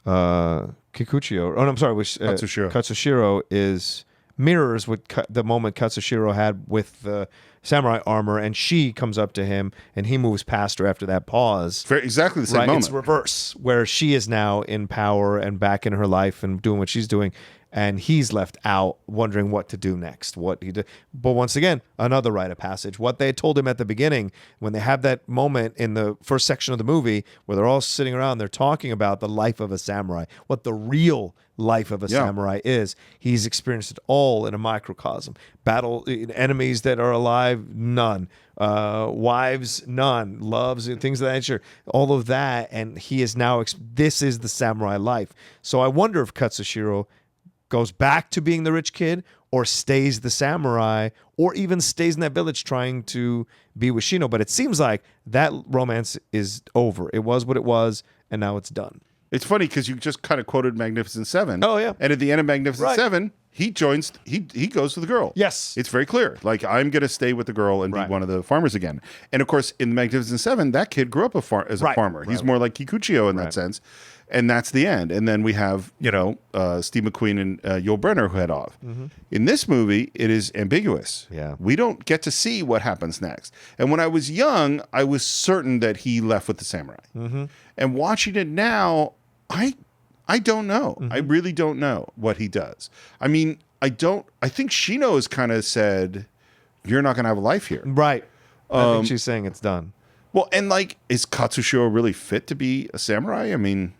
Kikuchiyo. Oh, no, I'm sorry, with Katsushiro is mirrors what the moment Katsushiro had with the samurai armor, and she comes up to him and he moves past her after that pause. For exactly the same moment. It's reverse, where she is now in power and back in her life and doing what she's doing, and he's left out wondering what to do next. What he did. But once again, another rite of passage. What they told him at the beginning, when they have that moment in the first section of the movie where they're all sitting around, they're talking about the life of a samurai, what the real life of a samurai is. He's experienced it all in a microcosm. Battle, enemies that are alive, none. Wives, none. Loves, things of that nature. All of that, and he is now, this is the samurai life. So I wonder if Katsushiro goes back to being the rich kid or stays the samurai or even stays in that village trying to be with Shino. But it seems like that romance is over. It was what it was, and now it's done. It's funny because you just kind of quoted Magnificent Seven. Oh, yeah. And at the end of Magnificent Seven, he joins, he goes to the girl. Yes. It's very clear. Like, I'm going to stay with the girl and be one of the farmers again. And of course, in Magnificent Seven, that kid grew up as a farmer. He's more like Kikuchiyo in that sense. And that's the end. And then we have, Steve McQueen and Yul Brynner who head off. In this movie, it is ambiguous. Yeah. We don't get to see what happens next. And when I was young, I was certain that he left with the samurai. And watching it now, I don't know. I really don't know what he does. I mean, I think Shino has kind of said, "You're not going to have a life here." Right. I think she's saying it's done. Well, and like, is Katsushiro really fit to be a samurai? I mean,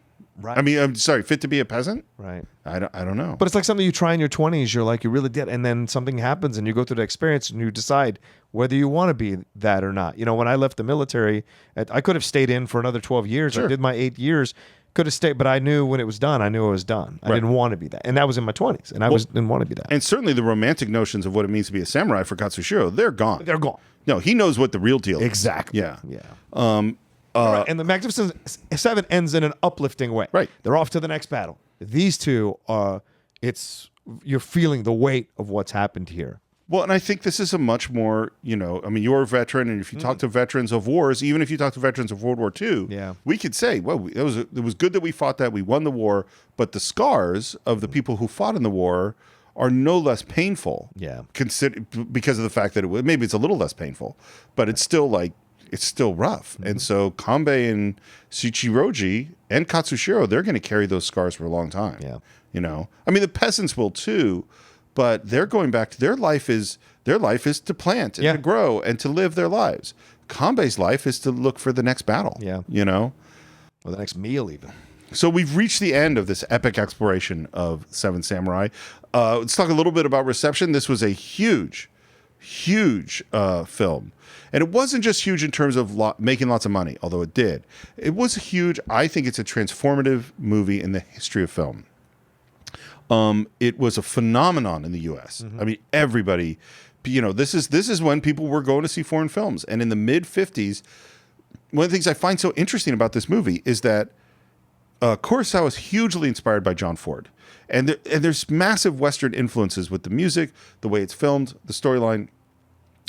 I'm sorry, fit to be a peasant? Right. I don't know. But it's like something you try in your 20s. You're like, you really did. And then something happens and you go through the experience and you decide whether you want to be that or not. When I left the military, I could have stayed in for another 12 years. Sure. I did my 8 years. Could have stayed, but I knew when it was done. I knew it was done. I didn't want to be that, and that was in my 20s, and I didn't want to be that. And certainly the romantic notions of what it means to be a samurai for Katsushiro, they're gone. They're gone. No, he knows what the real deal is. Exactly. Yeah. Right. And the Magnificent Seven ends in an uplifting way. Right. They're off to the next battle. These two are. You're feeling the weight of what's happened here. Well, and I think this is a much more, you're a veteran, and if you talk to veterans of wars, even if you talk to veterans of World War II, we could say, well, it was good that we fought that, we won the war, but the scars of the people who fought in the war are no less painful. Yeah. Because of the fact that maybe it's a little less painful, but it's still rough. And so Kanbei and Shichiroji and Katsushiro, they're going to carry those scars for a long time. Yeah. I mean, the peasants will too. But they're going back to their life is to plant and to grow and to live their lives. Kanbei's life is to look for the next battle. Yeah. Or the next meal even. So we've reached the end of this epic exploration of Seven Samurai. Let's talk a little bit about reception. This was a huge film. And it wasn't just huge in terms of making lots of money, although it did. It was huge. I think it's a transformative movie in the history of film. It was a phenomenon in the U.S. I mean, everybody, this is when people were going to see foreign films. And in the mid-'50s, one of the things I find so interesting about this movie is that Kurosawa is hugely inspired by John Ford. And there's massive Western influences with the music, the way it's filmed, the storyline.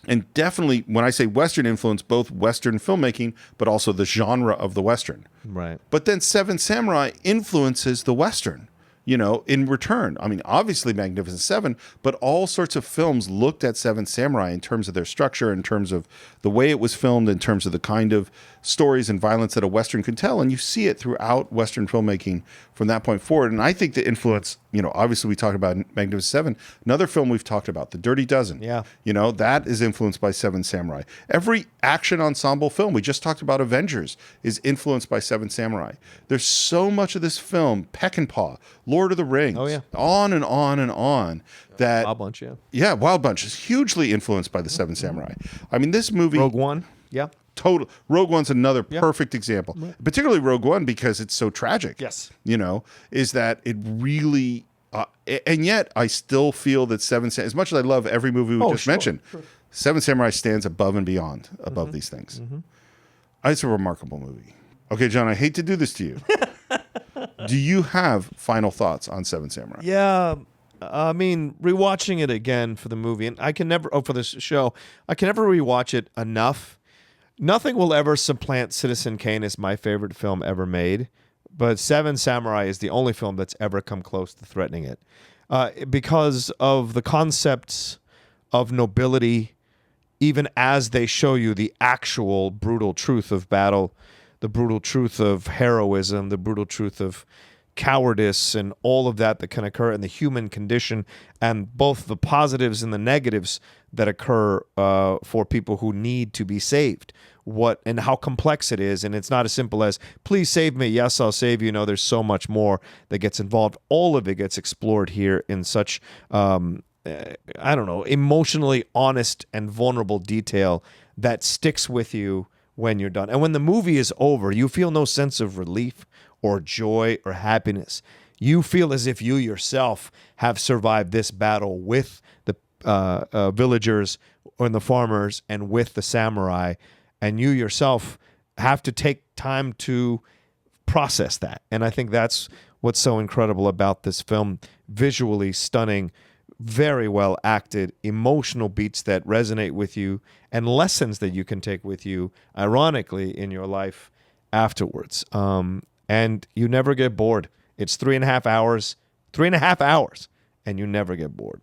And definitely, when I say Western influence, both Western filmmaking, but also the genre of the Western. Right. But then Seven Samurai influences the Western. you know, in return. I mean, obviously Magnificent Seven, but all sorts of films looked at Seven Samurai in terms of their structure, in terms of the way it was filmed, in terms of the kind of stories and violence that a Western can tell. And you see it throughout Western filmmaking from that point forward. And I think the influence, you know, obviously we talked about Magnificent Seven. Another film we've talked about, The Dirty Dozen. Yeah. You know, that is influenced by Seven Samurai. Every action ensemble film, we just talked about Avengers, is influenced by Seven Samurai. There's so much of this film, Peckinpah, Lord of the Rings, on and on and on. That Wild Bunch, yeah, Wild Bunch is hugely influenced by the Seven Samurai. I mean, this movie, Rogue One, total. Rogue One's another perfect example, particularly Rogue One because it's so tragic. Yes, you know, is that it really, and yet I still feel that as much as I love every movie we just mentioned, Seven Samurai stands above and beyond above these things. It's a remarkable movie. Okay, John, I hate to do this to you. Do you have final thoughts on Seven Samurai? Yeah. I mean, rewatching it again for the movie, and I can never, for this show, I can never rewatch it enough. Nothing will ever supplant Citizen Kane as my favorite film ever made, but Seven Samurai is the only film that's ever come close to threatening it. Because of the concepts of nobility, even as they show you the actual brutal truth of battle, the brutal truth of heroism, the brutal truth of cowardice, and all of that can occur in the human condition, and both the positives and the negatives that occur for people who need to be saved. What and how complex it is, and it's not as simple as please save me. Yes, I'll save you. No, there's so much more that gets involved. All of it gets explored here in such emotionally honest and vulnerable detail that sticks with you when you're done. And when the movie is over, you feel no sense of relief or joy or happiness. You feel as if you yourself have survived this battle with the villagers and the farmers and with the samurai, and you yourself have to take time to process that. And I think that's what's so incredible about this film. Visually stunning, very well acted, emotional beats that resonate with you, and lessons that you can take with you, ironically, in your life afterwards. And you never get bored. It's 3.5 hours, and you never get bored.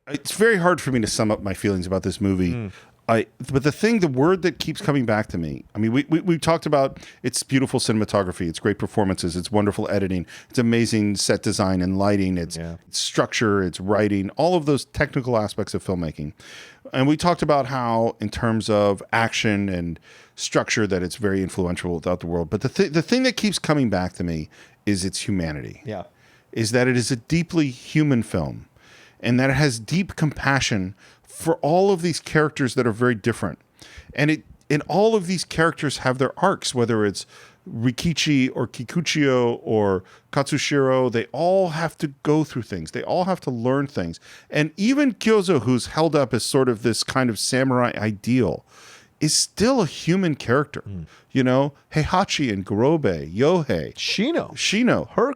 It's very hard for me to sum up my feelings about this movie. But the word that keeps coming back to me, I mean, we talked about its beautiful cinematography, its great performances, its wonderful editing, its amazing set design and lighting, its structure, its writing, all of those technical aspects of filmmaking. And we talked about how, in terms of action and structure, that it's very influential throughout the world. But the thing that keeps coming back to me is its humanity. Yeah. Is that it is a deeply human film, and that it has deep compassion for all of these characters that are very different. And all of these characters have their arcs, whether it's Rikichi or Kikuchiyo or Katsushiro. They all have to go through things. They all have to learn things. And even Kyozo, who's held up as sort of this kind of samurai ideal, is still a human character. You know, Heihachi and Gorobe, Yohei, Shino, her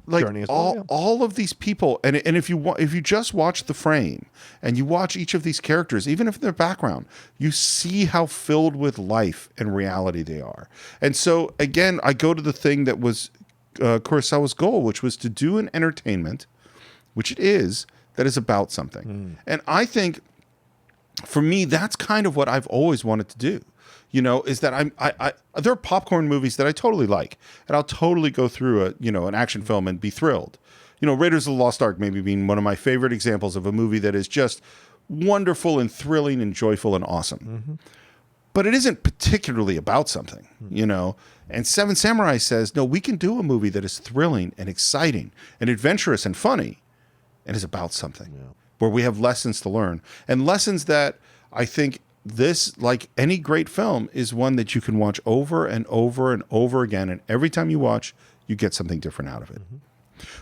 like journey as well, all of these people, and if you just watch the frame and you watch each of these characters, even if their background, you see how filled with life and reality they are. And so again, I go to the thing that was Kurosawa's goal, which was to do an entertainment, which it is, that is about something. And I think, for me, that's kind of what I've always wanted to do. You know, is that there are popcorn movies that I totally like, and I'll totally go through an action film and be thrilled. You know, Raiders of the Lost Ark maybe being one of my favorite examples of a movie that is just wonderful and thrilling and joyful and awesome. But it isn't particularly about something, you know. And Seven Samurai says, no, we can do a movie that is thrilling and exciting and adventurous and funny and is about something where we have lessons to learn, and lessons that I think this, like any great film, is one that you can watch over and over and over again. And every time you watch, you get something different out of it.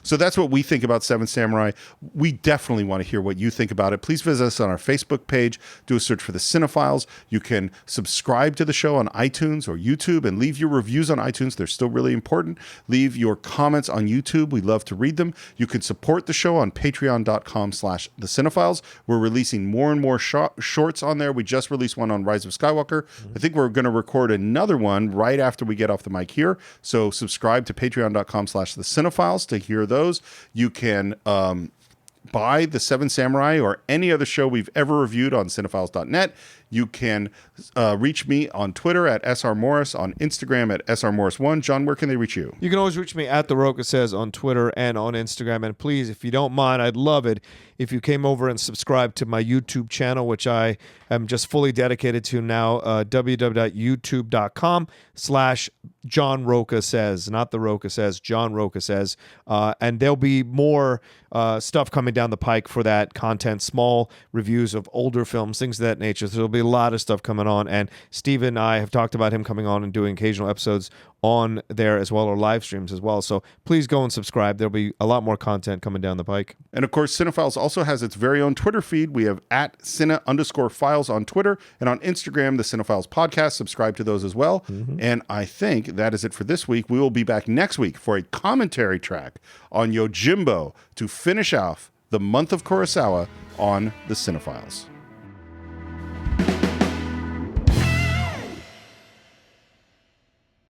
So that's what we think about Seven Samurai. We definitely want to hear what you think about it. Please visit us on our Facebook page. Do a search for the Cine-Files. You can subscribe to the show on iTunes or YouTube and leave your reviews on iTunes. They're still really important. Leave your comments on YouTube. We love to read them. You can support the show on patreon.com/the Cine-Files. We're releasing more and more shorts on there. We just released one on Rise of Skywalker. I think we're going to record another one right after we get off the mic here. So subscribe to patreon.com/the Cine-Files to hear those. You can buy The Seven Samurai or any other show we've ever reviewed on cinephiles.net. You can reach me on Twitter at SRMorris, on Instagram at SRMorris1. John, where can they reach you? You can always reach me at The Rocha Says on Twitter and on Instagram. And please, if you don't mind, I'd love it if you came over and subscribed to my YouTube channel, which I am just fully dedicated to now, www.youtube.com/John Rocha Says, not The Rocha Says, John Rocha Says. And there'll be more stuff coming down the pike for that content, small reviews of older films, things of that nature. So there'll be a lot of stuff coming on. And Steve and I have talked about him coming on and doing occasional episodes on there as well, or live streams as well. So please go and subscribe. There'll be a lot more content coming down the pike. And of course, Cine-Files also has its very own Twitter feed. We have at Cine_Files on Twitter, and on Instagram, the Cine-Files podcast. Subscribe to those as well. And I think that is it for this week. We will be back next week for a commentary track on Yojimbo to finish off the month of Kurosawa on the Cine-Files.